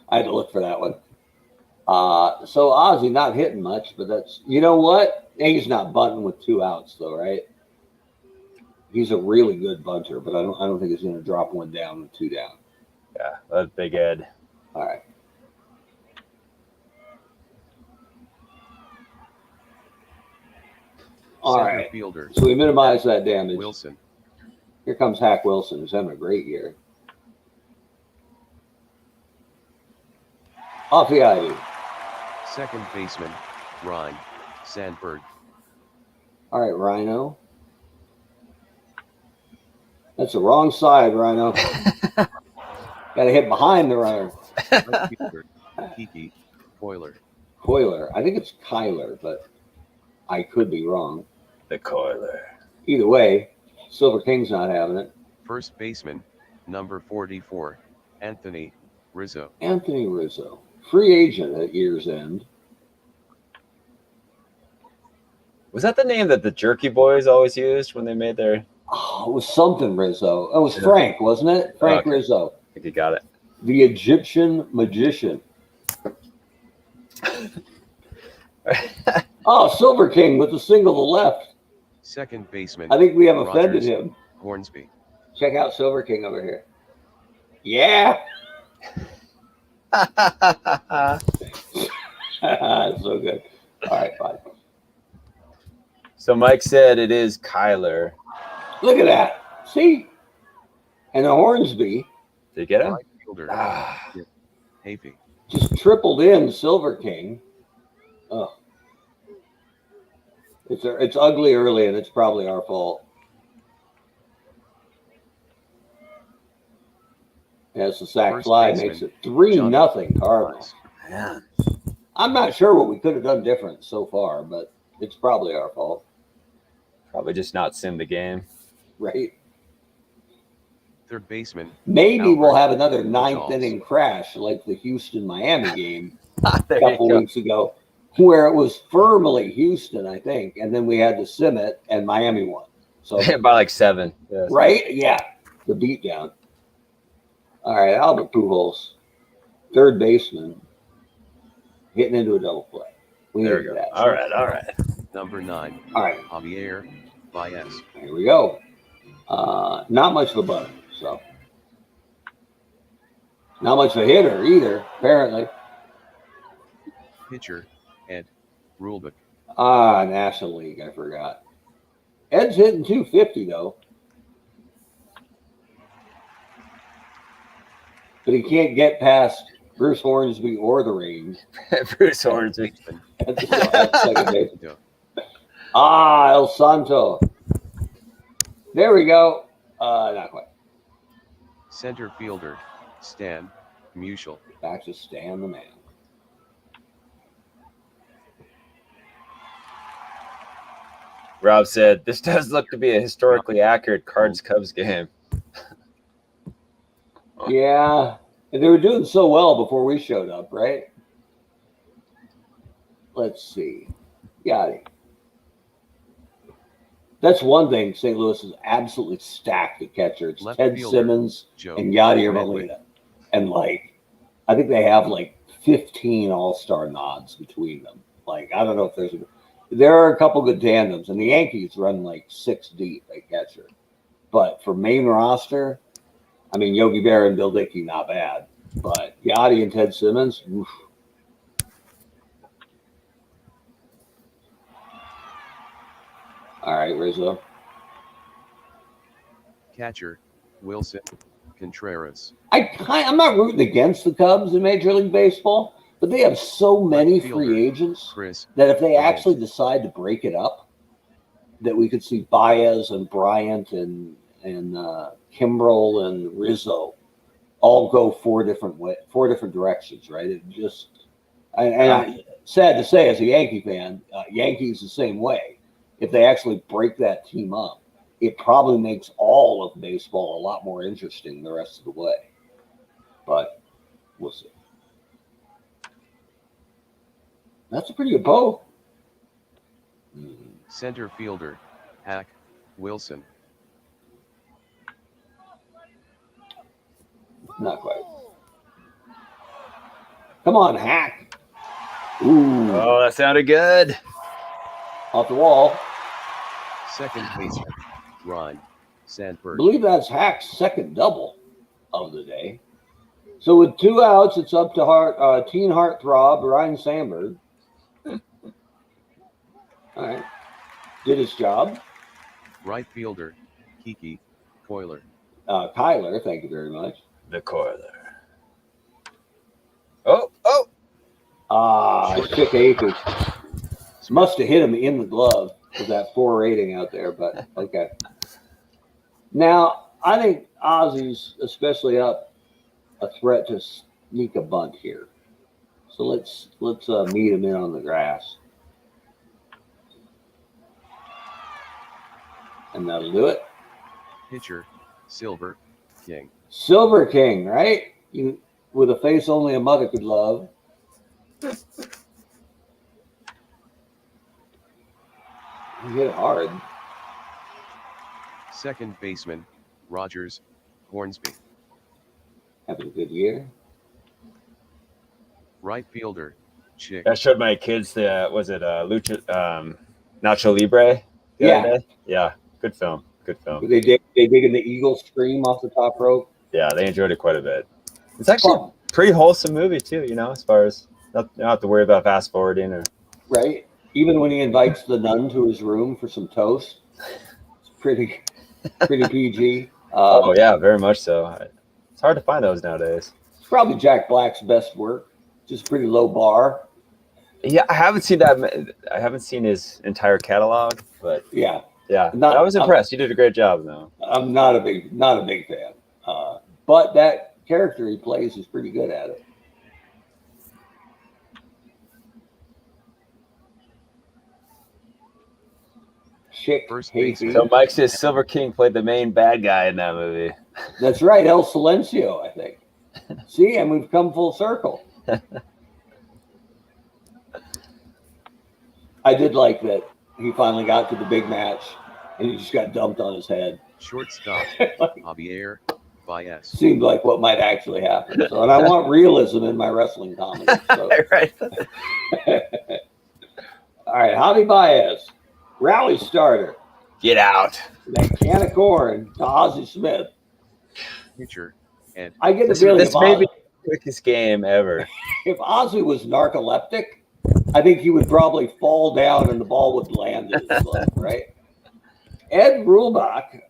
I had to look for that one. So Ozzie not hitting much, but that's, you know what? He's not bunting with 2 outs though, right? He's a really good bunter, but I don't think he's going to drop 1 down with 2 down. Yeah, that's Big Ed. All right. All Center right. fielder, So we minimize that damage. Wilson. Here comes Hack Wilson, who's having a great year. Off the ivy. Second baseman, Ryan Sandberg. All right, Rhino. That's the wrong side, Rhino. Got to hit behind the runner. Right fielder, Kiki Coiler. Coiler. I think it's Kyler, but I could be wrong. The Coiler. Either way, Silver King's not having it. First baseman, number 44, Anthony Rizzo. Anthony Rizzo. Free agent at year's end. Was that the name that the Jerky Boys always used when they made their? Oh, it was something Rizzo. It was Yeah. Frank, wasn't it? Frank Okay. Rizzo. I think you got it. The Egyptian magician. Oh, Silver King with the single to the left. Second baseman. I think we have offended Rogers, him. Hornsby. Check out Silver King over here. Yeah. So good. All right, fine. So Mike said it is Kyler. Look at that. See? And the Hornsby Did you get him? Right fielder. Ah. Havey. just tripled in Silver King. Oh. It's ugly early, and it's probably our fault. As the sack First fly baseman, makes it 3-0 Cardinals. Man. I'm not sure what we could have done different so far, but it's probably our fault, Probably just not sim the game. right? Third baseman. Maybe we'll Albert have another ninth Ricochets. inning crash like the Houston-Miami game There a you couple go. weeks ago, where it was firmly Houston, I think, and then we had to sim it, and Miami won. So, By like 7. Yes. right? Yeah, the beatdown. All right, Albert Pujols, third baseman, hitting into a double play. We There we needed go. that. All right. Number 9. All right, Javier Baez. here we go. Not much of a butter, so not much of a hitter either, apparently. Pitcher. Ed Rulebook. National League, I forgot. Ed's hitting 250 though, but he can't get past Bruce Hornsby or the range. Bruce Hornsby. That's second base. Yeah. El Santo. There we go. Not quite. Center fielder. Stan Musial. Back to Stan the man. Rob said, this does look to be a historically accurate Cards-Cubs game. Yeah, and they were doing so well before we showed up, right? Let's see. Yachty. That's one thing. St. Louis is absolutely stacked at catcher. It's Left Ted fielder, Simmons Joe and Yadier Medley. Molina. And like, I think they have like 15 all-star nods between them. Like, I don't know if there are a couple good tandems, and the Yankees run like 6 deep at catcher. But for main roster, I mean, Yogi Berra and Bill Dickey, not bad. But Yachty and Ted Simmons, oof. All right, Rizzo. Catcher. Wilson Contreras. I'm not rooting against the Cubs in Major League Baseball, but they have so many Right fielder, free agents Chris that if they Bryant. actually decide to break it up, that we could see Baez and Bryant and Kimbrel and Rizzo all go four different directions, right? It just, sad to say, as a Yankee fan, Yankees the same way. If they actually break that team up, it probably makes all of baseball a lot more interesting the rest of the way. But we'll see. That's a pretty good poll. Center fielder. Hack Wilson. Not quite. Come on, Hack. Ooh, Oh, that sounded good. off the wall. Second baseman. Ryan I Sandberg. believe that's Hack's second double of the day. So with 2 outs, it's up to teen heartthrob Ryan Sandberg. All right. Did his job. Right fielder. Kiki Coiler. Kyler, thank you very much. The Coiler. Oh. Chick Akers. Must have hit him in the glove with that 4 rating out there, but okay. Now, I think Ozzie's especially up a threat to sneak a bunt here. So let's meet him in on the grass. And that'll do it. Pitcher. Silver King. Silver King, right? With a face only a mother could love. He hit it hard. Second baseman, Rogers, Hornsby. Having a good year. Right fielder, Chick. I showed my kids the Nacho Libre the other day. Yeah, good film. Good film. They digging the eagle scream off the top rope. Yeah, they enjoyed it quite a bit. It's actually a pretty wholesome movie too, as far as not have to worry about fast forwarding or right. Even when he invites the nun to his room for some toast, it's pretty PG. Oh yeah, very much so. It's hard to find those nowadays. It's probably Jack Black's best work. Just a pretty low bar. Yeah, I haven't seen that. I haven't seen his entire catalog, but yeah. I was impressed. You did a great job, though. I'm not a big fan, but that character he plays is pretty good at it. Chick Hayfie. So Mike says Silver King played the main bad guy in that movie. That's right, El Silencio, I think. See, and we've come full circle. I did like that he finally got to the big match and he just got dumped on his head. Shortstop, Javier Baez. Seemed like what might actually happen. So, and I want realism in my wrestling comedy. So. Right. All right, Javi Baez, rally starter. Get out. That can of corn to Ozzie Smith. Future, and I get the feeling this may be the quickest game ever. If Ozzie was narcoleptic, I think he would probably fall down and the ball would land in his glove, right? Ed Rulbach,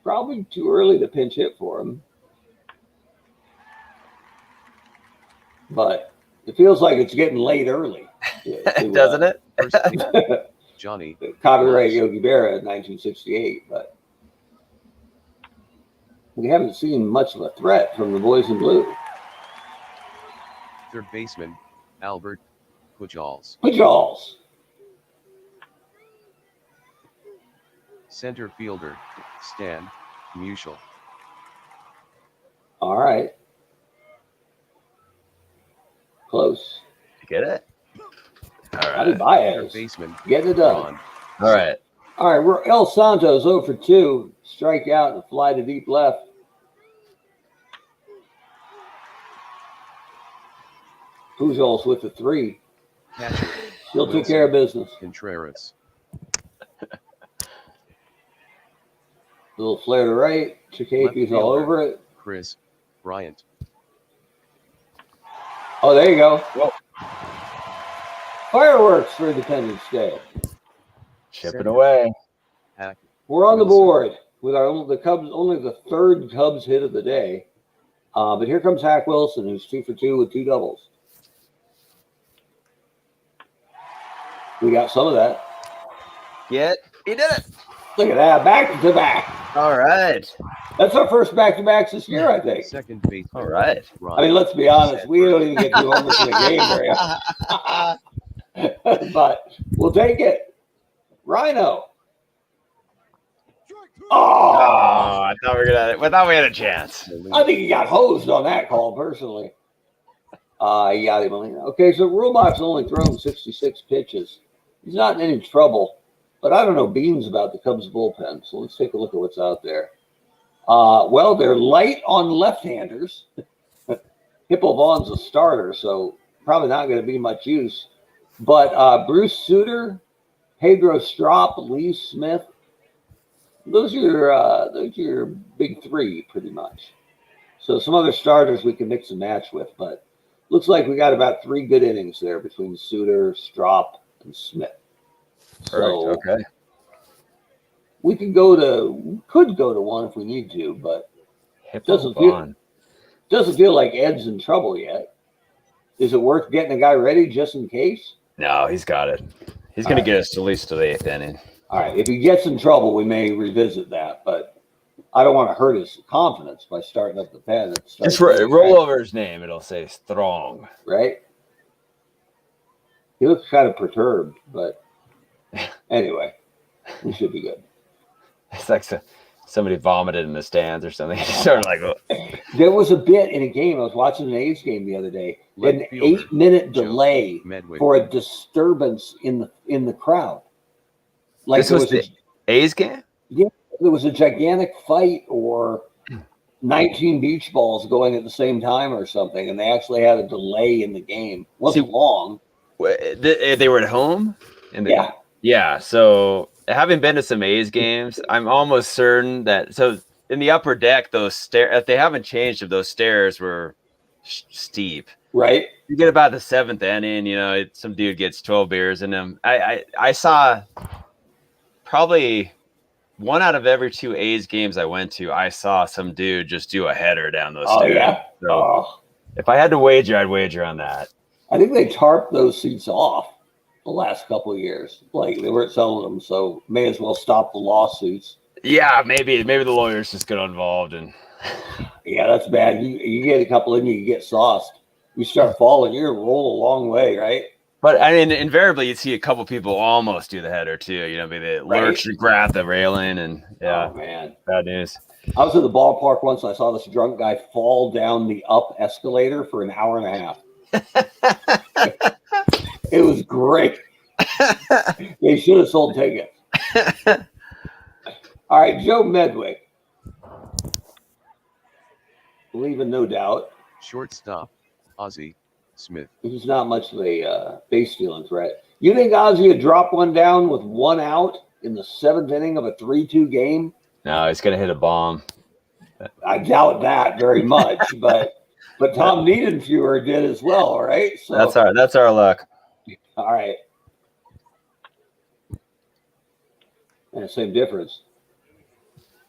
probably too early to pinch hit for him. But it feels like it's getting late early. Doesn't it? Johnny. Copyright Yogi Berra in 1968, but we haven't seen much of a threat from the boys in blue. Third baseman, Albert Pujols. Center fielder, Stan Musial. All right. Close. Get it? All Javi Third Baez. baseman, Getting it done. Ron. All right. All right, we're El Santos 0 for 2. Strike out and fly to deep left. Pujols with the 3. Catcher, Still took Wilson care of business. Contreras. Little flare to right. Chikapi's all over it. Chris Bryant. Oh, there you go. Whoa. Fireworks for Independence Day. Chipping away. Hack. We're on the Wilson. board with the Cubs, only the third Cubs hit of the day. But here comes Hack Wilson, who's 2 for 2 with 2 doubles. We got some of that. He did it. Look at that, back to back. All right. That's our first back-to-backs this year, I think. Second baseman. All right. Ron. I mean, let's be honest, we don't even get 2 homers in a game, right? But we'll take it. Rhino. Oh, I thought we had a chance. I think he got hosed on that call, personally. Yadi Molina. Okay, so Rulbach's only thrown 66 pitches. He's not in any trouble, but I don't know beans about the Cubs bullpen, so let's take a look at what's out there. Well, they're light on left-handers. Hippo Vaughn's a starter, so probably not going to be much use. But Bruce Sutter, Pedro Strop, Lee Smith, those are your big 3, pretty much. So some other starters we can mix and match with, but looks like we got about 3 good innings there between Sutter, Strop, and Smith. So okay. We could go to 1 if we need to, but it doesn't feel like Ed's in trouble yet. Is it worth getting a guy ready just in case? No, he's got it. He's going to get us at least to the 8th inning. All right. If he gets in trouble, we may revisit that, but I don't want to hurt his confidence by starting up the pen. Just roll over his name. It'll say Strong. Right? He looks kind of perturbed, but anyway, we should be good. It's like somebody vomited in the stands or something. Just sort of like, There was a bit in a game. I was watching an A's game the other day. They had an 8-minute delay for a disturbance in the crowd. Like This was the A's game? there was a gigantic fight or 19 beach balls going at the same time or something, and they actually had a delay in the game. It wasn't long. They were at home? Yeah. Yeah, so having been to some A's games, I'm almost certain that so in the upper deck, those stairs, if they haven't changed them, those stairs were steep. Right. You get about the seventh inning, some dude gets 12 beers in them. I saw probably one out of every 2 A's games I went to, I saw some dude just do a header down those stairs. Yeah. So if I had to wager, I'd wager on that. I think they tarped those seats off the last couple of years. Like they weren't selling them, so may as well stop the lawsuits. Yeah, maybe the lawyers just get involved and yeah, that's bad. You get a couple in you get sauced. You start falling, you're gonna roll a long way, right? But I mean, invariably, you'd see a couple people almost do the header too. Maybe they lurch and grab the railing, and oh man, bad news. I was at the ballpark once, and I saw this drunk guy fall down the up escalator for an hour and a half. It was great. They should have sold tickets. All right, Joe Medwick, leaving no doubt. Shortstop, Ozzie Smith. He's not much of a base stealing threat. You think Ozzie would drop one down with 1 out in the 7th inning of a 3-2 game? No, he's gonna hit a bomb. I doubt that very much, but Tom Niedenfuer did as well, right? So that's our luck. all right. And same difference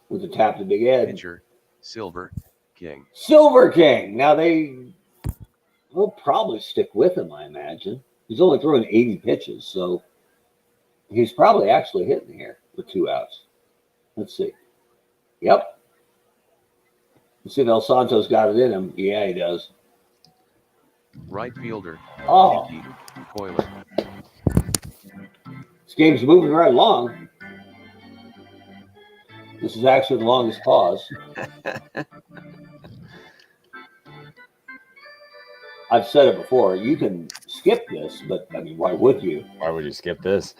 with the tap to Big Ed. Pitcher, Silver King. Silver King. Now they will probably stick with him, I imagine. He's only throwing 80 pitches, so he's probably actually hitting here with 2 outs. Let's see. Yep. Let's see if El Santo's got it in him. Yeah, he does. Right fielder, Oh. Nicky Coiler. This game's moving right along. This is actually the longest pause. I've said it before. You can skip this, but I mean, why would you? Why would you skip this?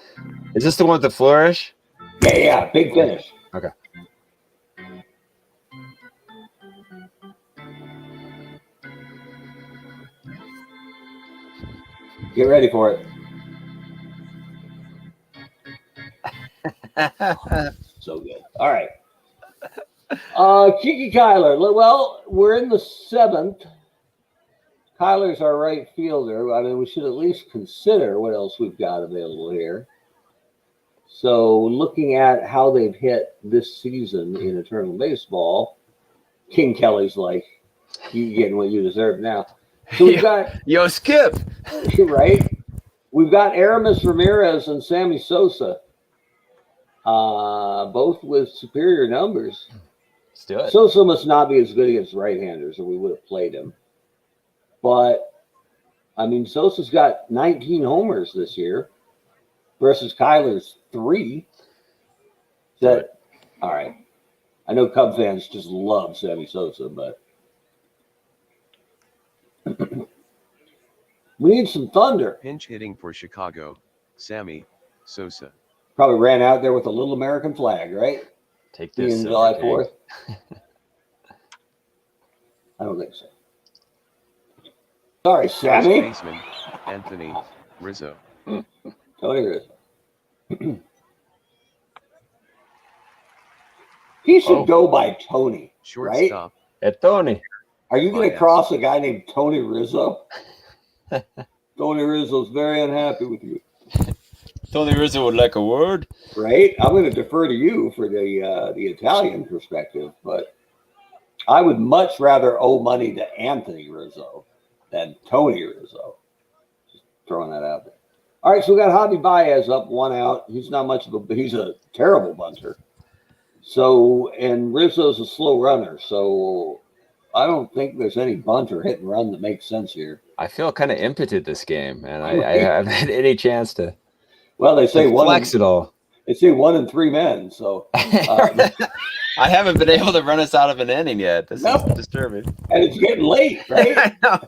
Is this the one with the flourish? Yeah. Big finish. Okay. Get ready for it. So good. All right. Kiki Kyler. Well, we're in the 7th. Kyler's our right fielder. I mean, we should at least consider what else we've got available here. So looking at how they've hit this season in Eternal Baseball, King Kelly's like, you getting what you deserve now. So we've got Skip. right. We've got Aramis Ramirez and Sammy Sosa, both with superior numbers. Let's do it. Sosa must not be as good against right-handers, or we would have played him. But I mean, Sosa's got 19 homers this year versus Kyler's 3. All right? I know Cub fans just love Sammy Sosa, but we need some thunder. Pinch hitting for Chicago, Sammy Sosa. Probably ran out there with a little American flag, right? Take this. In July 4th. I don't think so. Sorry, First Sammy. baseman, Anthony Rizzo. Tony Rizzo. He should go by Tony, right? Shortstop, Tony. Are you going to cross a guy named Tony Rizzo? Tony Rizzo's very unhappy with you. Tony Rizzo would like a word. Right? I'm going to defer to you for the Italian perspective, but I would much rather owe money to Anthony Rizzo than Tony Rizzo. Just throwing that out there. All right, so we got Javi Baez up 1 out. He's not much of he's a terrible bunter. So, and Rizzo's a slow runner, so I don't think there's any bunt or hit and run that makes sense here. I feel kind of impotent this game, and I haven't had any chance to. Well, they say flex it all. They say 1 in 3 men, so I haven't been able to run us out of an inning yet. This is disturbing. And it's getting late, right? I know.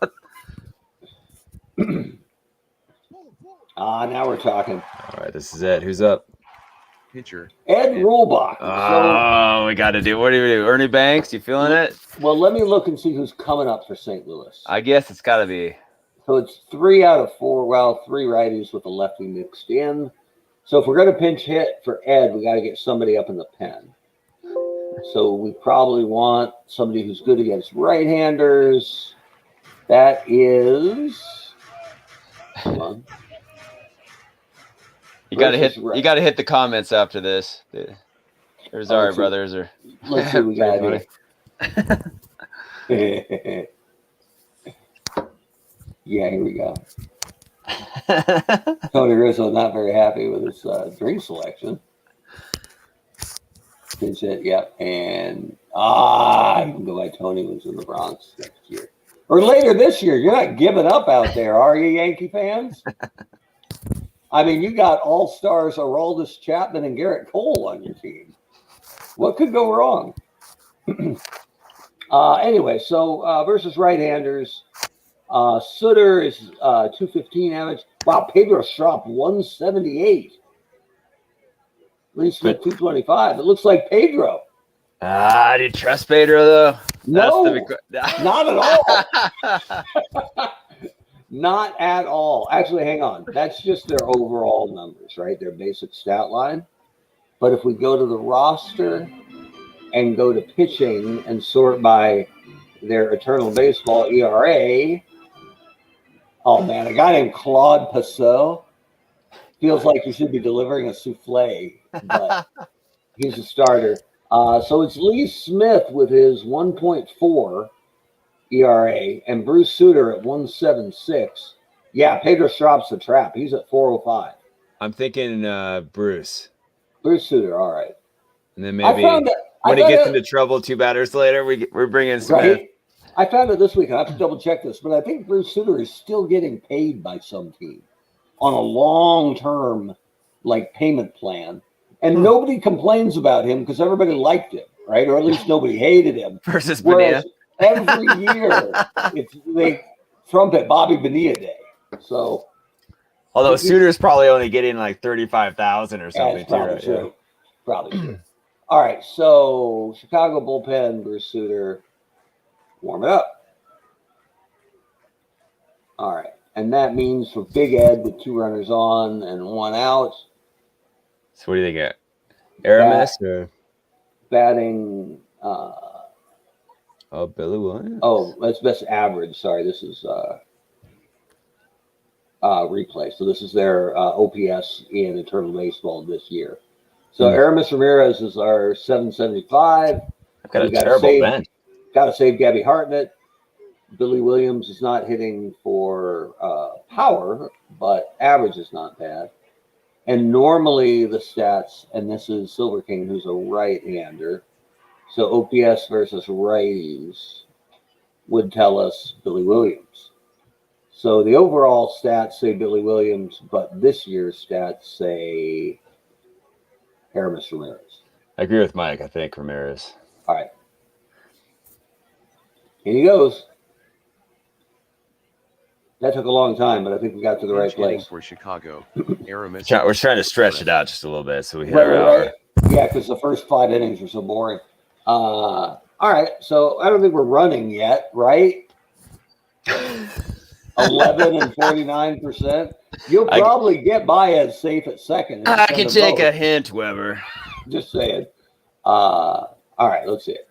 Now we're talking. All right, this is it. Who's up? Pitcher. Ed Rulebach. Oh, we got to do. What do we do? Ernie Banks, you feeling it? Well, let me look and see who's coming up for St. Louis. I guess it's got to be. So it's 3 out of 4. Well, 3 righties with a lefty mixed in. So if we're going to pinch hit for Ed, we got to get somebody up in the pen. So we probably want somebody who's good against right-handers. That is. Hold on. You got to hit. Right. You got to hit the comments after this. There's our brothers. Let's see what we got here. Yeah, here we go. Tony Rizzo not very happy with his drink selection. Pinch it, yep. And you can go by Tony who's in the Bronx next year. Or later this year. You're not giving up out there, are you, Yankee fans? I mean, you got all-stars Aroldis Chapman and Garrett Cole on your team. What could go wrong? Anyway, so versus right-handers, Sutter is 215 average. Wow, Pedro Strop 178. Lee Smith 225. It looks like Pedro. Do you trust Pedro though? No, not at all. Not at all. Actually, hang on. That's just their overall numbers, right? Their basic stat line. But if we go to the roster and go to pitching and sort by their Eternal Baseball ERA, oh man, a guy named Claude Passot feels like you should be delivering a souffle, but he's a starter. So it's Lee Smith with his 1.4 ERA and Bruce Sutter at 1.76. Yeah, Pedro Strop's the trap. He's at 4.05. I'm thinking Bruce. Bruce Sutter, all right. And then maybe when he gets into trouble 2 batters later, we're bringing Smith. Right? I found it this week. I have to double check this, but I think Bruce Sutter is still getting paid by some team on a long-term payment plan. And nobody complains about him because everybody liked him, right? Or at least nobody hated him. Versus Bonilla. Every year, they trumpet Bobby Bonilla Day. So, although Sutter's probably only getting like 35,000 or something. Probably true. Yeah. Probably true. All right, so Chicago bullpen, Bruce Sutter, warm it up. All right, and that means for Big Ed with 2 runners on and 1 out. So what do they get? Aramis or batting? Billy Williams. Oh, that's best average. Sorry, this is replay. So this is their OPS in Eternal Baseball this year. So Aramis Ramirez is our 775. I've got a terrible bench. Got to save Gabby Hartnett. Billy Williams is not hitting for power, but average is not bad. And normally the stats, and this is Silver King, who's a right-hander. So OPS versus righties would tell us Billy Williams. So the overall stats say Billy Williams, but this year's stats say Aramis Ramirez. I agree with Mike. I think Ramirez. All right. Here he goes. That took a long time, but I think we got to the right place. For Chicago, Aramis. We're trying to stretch it out just a little bit so we hit our hour. Yeah, because the first 5 innings were so boring. All right, so I don't think we're running yet, right? 11 and 49%. You'll probably get by as safe at second. I can take a hint, Weber. Just saying. All right, let's see it.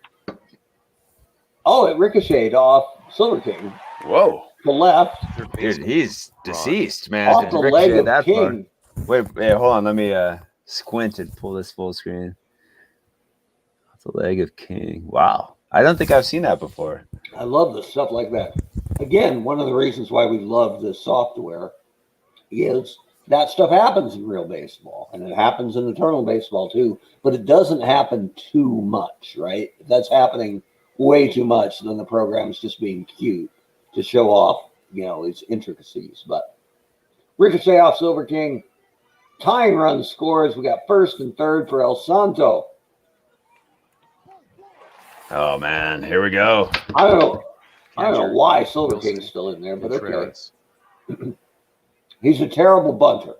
Oh, it ricocheted off Silver King. Whoa. To left. Dude, he's deceased, man. Off the leg of King. Wait, hold on. Let me squint and pull this full screen. Off the leg of King. Wow. I don't think I've seen that before. I love the stuff like that. Again, one of the reasons why we love this software is that stuff happens in real baseball, and it happens in Eternal Baseball too, but it doesn't happen too much, right? If that's happening way too much, then the program is just being cute to show off, its intricacies. But ricochet off Silver King. Tying run scores. We got first and third for El Santo. Oh man, here we go. I don't know why Silver King's still in there, but okay. He's a terrible bunter.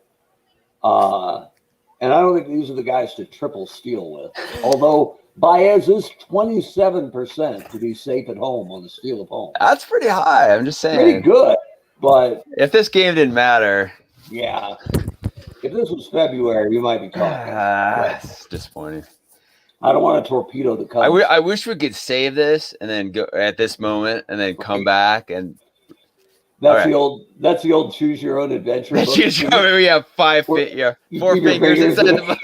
And I don't think these are the guys to triple steal with. Although Baez is 27% to be safe at home on the steal of home. That's pretty high. I'm just saying. Pretty good. But if this game didn't matter, yeah. If this was February, you might be talking. It's disappointing. I don't want to torpedo the Cubs. I wish we could save this and then go at this moment and then come back and. That's the old choose your own adventure. We have 5 four fingers inside the book.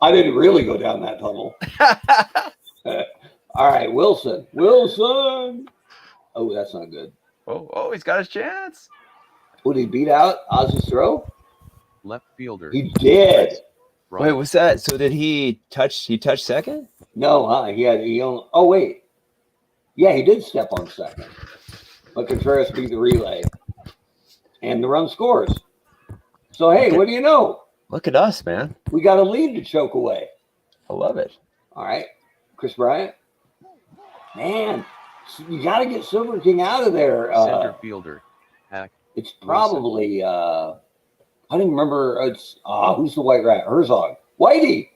I didn't really go down that tunnel. All right, Wilson. Oh, that's not good. Oh, he's got his chance. Would he beat out Ozzie's throw? Left fielder. He did. Right. Wait, what's that? So did he touch? He touched second? No, he only. Oh wait, yeah, he did step on second. But Contreras beat the relay, and the run scores. So hey, what do you know? Look at us, man. We got a lead to choke away. I love it. All right, Chris Bryant. Man, you got to get Silver King out of there. Center fielder. Hack. It's probably I don't remember. It's who's the white rat? Herzog. Whitey.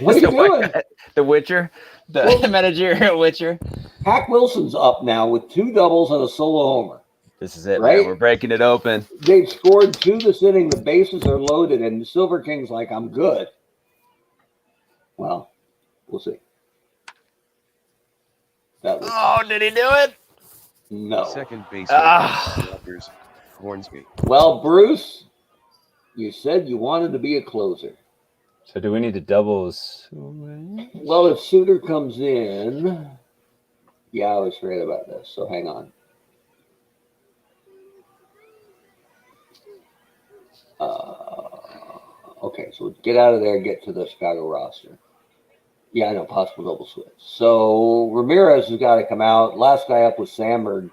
What are you doing? The Witcher, the managerial Witcher. Hack Wilson's up now with 2 doubles and a solo homer. This is it, right? Man. We're breaking it open. They've scored 2 this inning. The bases are loaded, and Silver King's like, I'm good. Well, we'll see. Did he do it? No. Second baseman. Hornsby. Well, Bruce, you said you wanted to be a closer. So do we need to doubles? Well, if Sutter comes in, yeah, I was right about this. So hang on. Okay, so get out of there, get to the Chicago roster. Yeah, I know, possible double switch. So Ramirez has got to come out. Last guy up was Sandberg.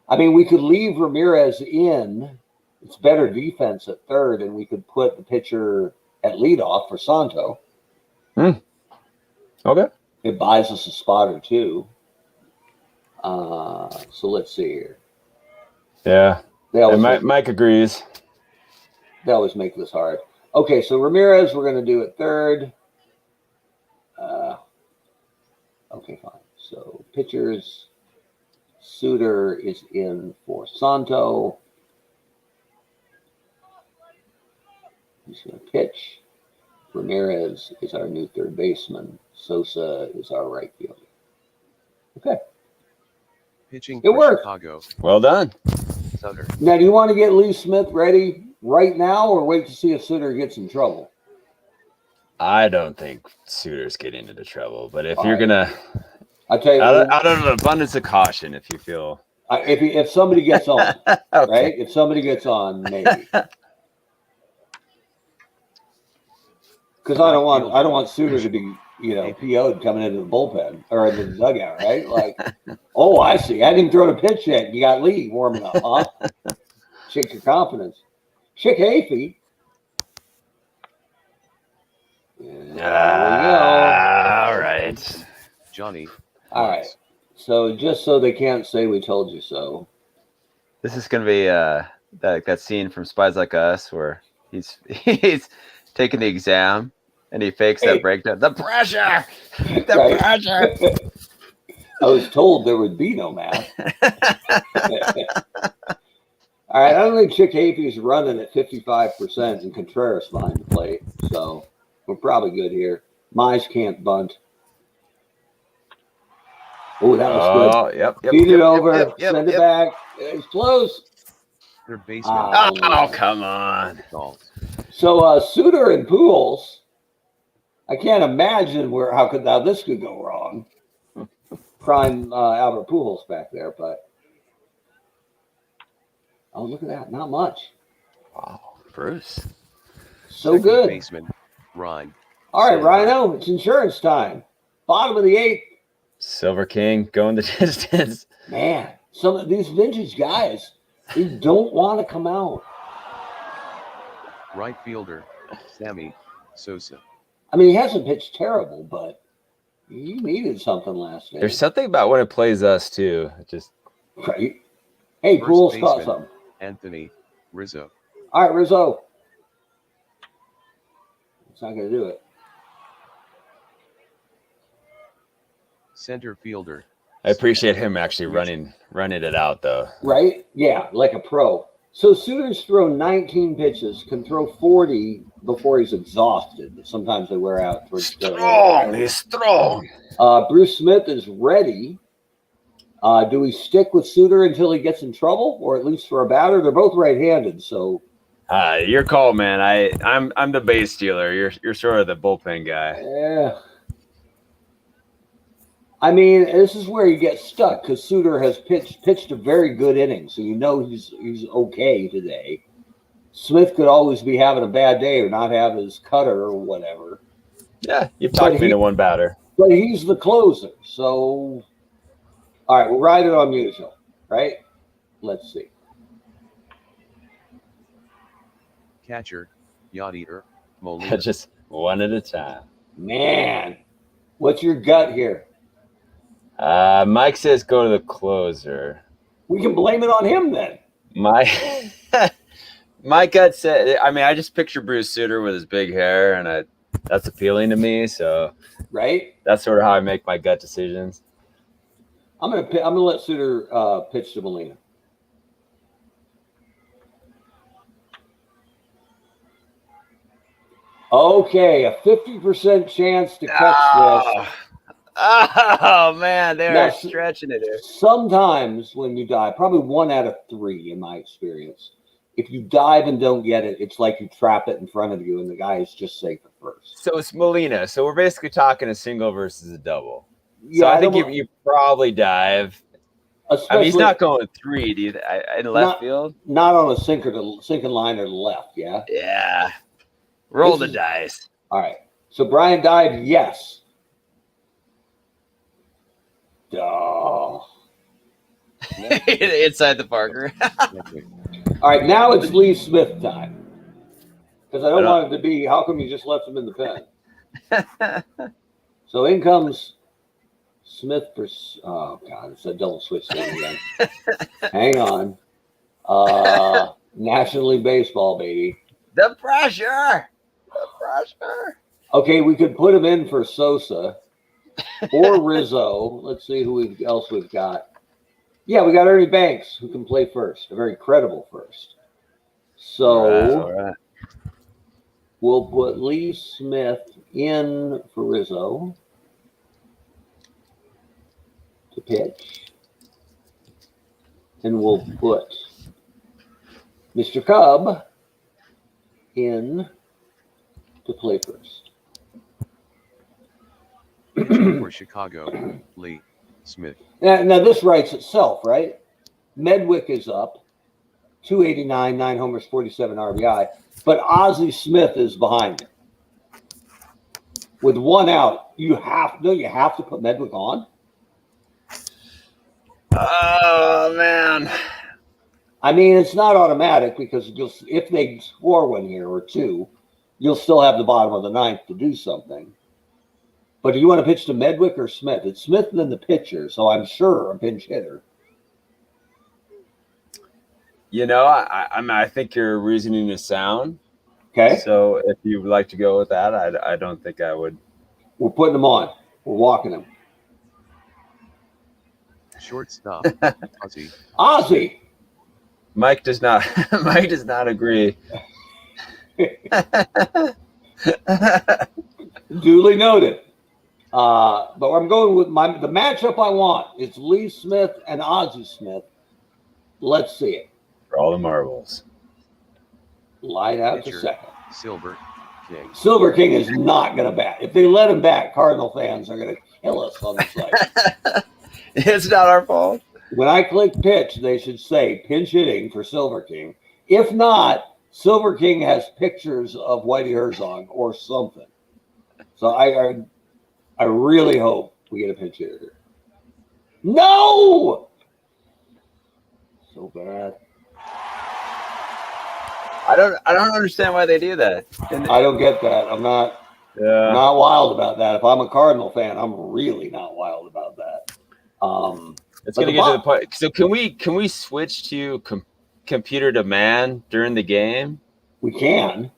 I mean, we could leave Ramirez in. It's better defense at third, and we could put the pitcher at leadoff for Santo. Okay. It buys us a spot or two. So let's see here. Yeah. Mike agrees. They always make this hard. Okay, so Ramirez, we're going to do at third. Okay, fine. So pitchers, Sutter is in for Santo. He's going to pitch. Ramirez is our new third baseman. Sosa is our right fielder. Okay. Pitching it for worked. Chicago. Well done. Sutter. Now, do you want to get Lee Smith ready right now or wait to see if Sutter gets in trouble? I don't think Sutter's getting into trouble, but if you're right. gonna, I tell you, out of an abundance of caution, if you feel, if somebody gets on, okay. Right? If somebody gets on, maybe. Because I don't want Sutter to be, PO'd coming into the bullpen or in the dugout, right? Like, oh, I see. I didn't throw the pitch yet. You got Lee warming up, huh? Shake your confidence. Chick Hafey. All right. Johnny. All right. So just so they can't say we told you so. This is gonna be that scene from Spies Like Us where he's taking the exam and he fakes that breakdown. The pressure. The pressure. I was told there would be no math. All right, I don't think Chick Hafey's running at 55% and Contreras behind the plate, so we're probably good here. Mize can't bunt. Oh, that was good. Yep. Feed it over, send it back. It's close. Third baseman. Oh, come on. So Sutter and Pujols, I can't imagine how this could go wrong. Prime Albert Pujols back there, but. Oh, look at that. Not much. Wow. Bruce. So Second good. Baseman, Ryan. All right, Rhino, it's insurance time. Bottom of the 8th. Silver King going the distance. Man, some of these vintage guys, they don't want to come out. Right fielder, Sammy Sosa. I mean, he hasn't pitched terrible, but he needed something last night. There's something about when it plays us, too. It just. Right. Hey, Pools caught something. Anthony Rizzo. All right, Rizzo. It's not going to do it. Center fielder. I appreciate him actually running it out though. Right? Yeah, like a pro. So Sutter's thrown 19 pitches, can throw 40 before he's exhausted. Sometimes they wear out. He's strong. Bruce Smith is ready. Do we stick with Sutter until he gets in trouble, or at least for a batter? They're both right-handed, so. Your call, man. I'm the base dealer. You're sort of the bullpen guy. Yeah. I mean, this is where you get stuck because Sutter has pitched a very good inning, so you know he's okay today. Smith could always be having a bad day or not have his cutter or whatever. Yeah, you've talked me to one batter. But he's the closer, so all right, we'll ride it on Musial, right? Let's see. Catcher, Yacht Eater, Molina. Just one at a time. Man, what's your gut here? Mike says go to the closer. We can blame it on him then. My gut said. I mean, I just picture Bruce Sutter with his big hair, and that's appealing to me. So, right, that's sort of how I make my gut decisions. I'm gonna let Sutter pitch to Molina. Okay, a 50% chance to catch this. Oh man, they're stretching it here. Sometimes when you dive, probably 1 out of 3 in my experience, if you dive and don't get it, it's like you trap it in front of you and the guy is just safe at first. So it's Molina. So we're basically talking a single versus a double. Yeah, so I think you probably dive. I mean, he's not going 3 in left field. Not on a sinking line or left, yeah? Yeah. Roll the dice. All right. So Brian dived, yes. Oh. Inside the Parker. All right, now it's Lee Smith time. Because I don't want it to be, how come you just left him in the pen? So in comes Smith for, oh God, it's a double switch thing again. Hang on. National League Baseball, baby. The pressure. Okay, we could put him in for Sosa or Rizzo. Let's see who else we've got. Yeah, we got Ernie Banks, who can play first, a very credible first. So all right. We'll put Lee Smith in for Rizzo to pitch. And we'll put Mr. Cub in to play first. For Chicago, Lee Smith. Now this writes itself, right? Medwick is up, 289, 9 homers, 47 RBI, but Ozzie Smith is behind him. With 1 out, you have to put Medwick on? Oh man. I mean, it's not automatic because if they score 1 here or 2, you'll still have the bottom of the 9th to do something. But do you want to pitch to Medwick or Smith? It's Smith and then the pitcher, so I'm sure a pinch hitter. You know, I think your reasoning is sound. Okay. So if you would like to go with that, I don't think I would. We're putting them on. We're walking them. Shortstop, Ozzie. Ozzie. Mike does not. Mike does not agree. Duly noted. But I'm going with the matchup I want. It's Lee Smith and Ozzie Smith. Let's see it. For all the marbles. Light out Pitcher, to second. Silver King. Silver King is not going to bat. If they let him bat, Cardinal fans are going to kill us on the site. It's not our fault. When I click pitch, they should say pinch hitting for Silver King. If not, Silver King has pictures of Whitey Herzog or something. So I really hope we get a pinch hitter here. No! So bad. I don't understand why they do that. I don't get that. I'm not wild about that. If I'm a Cardinal fan, I'm really not wild about that. It's going to get to the point. So can we switch to computer to man during the game? We can.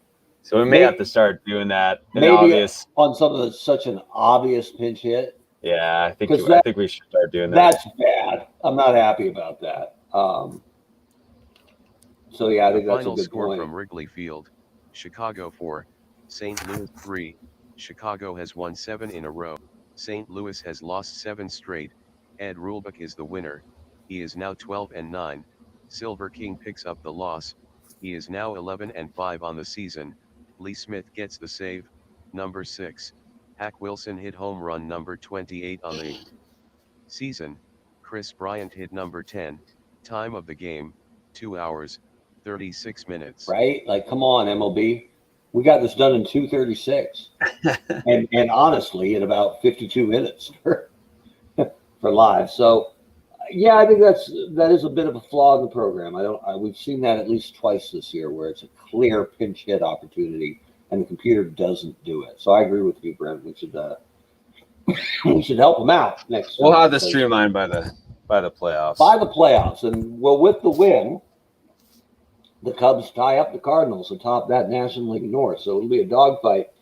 So we may have to start doing that. Maybe on something that's such an obvious pinch hit. Yeah, I think we should start doing that. That's bad. I'm not happy about that. So yeah, I think that's a good point. Final score from Wrigley Field: Chicago 4, St. Louis 3. Chicago has won 7 in a row. St. Louis has lost 7 straight. Ed Rulbeck is the winner. He is now 12-9. Silver King picks up the loss. He is now 11-5 on the season. Lee Smith gets the save, number 6. Hack Wilson hit home run number 28 on the season. Chris Bryant hit number 10. Time of the game, 2 hours, 36 minutes. Right? Like, come on, MLB. We got this done in 2:36. and honestly, in about 52 minutes for live. So, yeah, I think that is a bit of a flaw in the program. We've seen that at least twice this year, where it's a clear pinch hit opportunity and the computer doesn't do it. So I agree with you, Brent. We should help them out next. We'll have this streamlined by the playoffs. By the playoffs, and well, with the win, the Cubs tie up the Cardinals atop that National League North. So it'll be a dogfight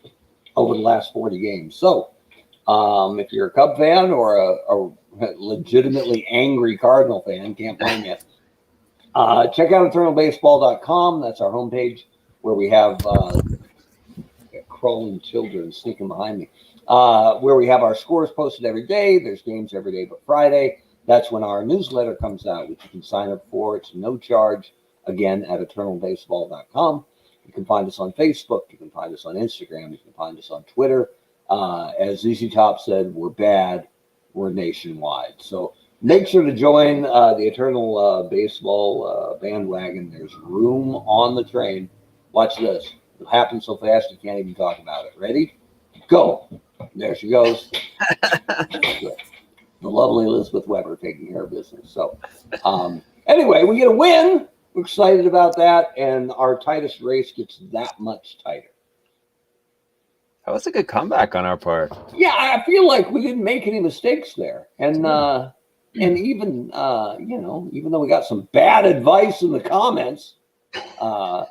over the last 40 games. So if you're a Cub fan or a legitimately angry Cardinal fan, can't blame you. Check out eternalbaseball.com. That's our homepage where we have crawling children sneaking behind me. Where we have our scores posted every day. There's games every day but Friday. That's when our newsletter comes out, which you can sign up for. It's no charge. Again, at eternalbaseball.com. You can find us on Facebook. You can find us on Instagram. You can find us on Twitter. As ZZ Top said, we're bad. We're nationwide. So make sure to join the Eternal Baseball bandwagon. There's room on the train. Watch this. It'll happen so fast you can't even talk about it. Ready? Go. There she goes. The lovely Elizabeth Weber taking care of business. So anyway, we get a win. We're excited about that, and our tightest race gets that much tighter. That was a good comeback on our part. Yeah, I feel like we didn't make any mistakes there, and even even though we got some bad advice in the comments, and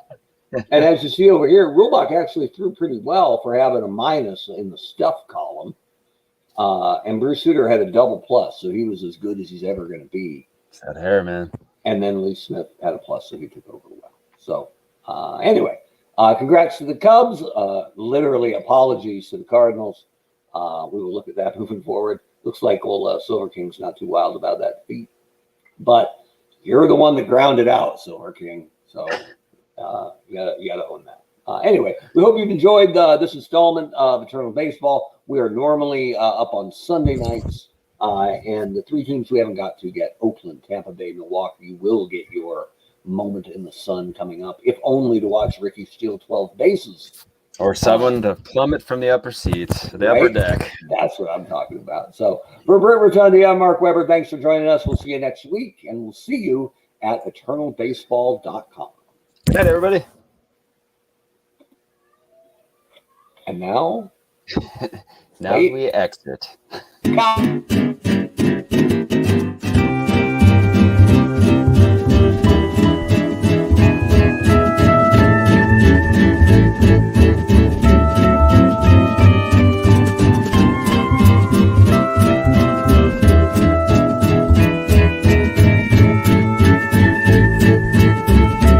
as you see over here, Rulbach actually threw pretty well for having a minus in the stuff column, and Bruce Sutter had a double plus, so he was as good as he's ever going to be. It's that hair, man. And then Lee Smith had a plus, so he took over well. So anyway, congrats to the Cubs. Literally apologies to the Cardinals. We will look at that moving forward. Looks like old Silver King's not too wild about that defeat. But you're the one that grounded out, Silver King. So you gotta own that. Anyway, we hope you've enjoyed this installment of Eternal Baseball. We are normally up on Sunday nights. And the 3 teams we haven't got to yet, Oakland, Tampa Bay, Milwaukee, you will get your moment in the sun coming up, if only to watch Ricky steal 12 bases. Or someone to plummet from the upper seats, the upper deck. That's what I'm talking about. So for Brent Rotundi, I'm Mark Weber. Thanks for joining us. We'll see you next week, and we'll see you at eternalbaseball.com. Good night, everybody. And now... Now we exit.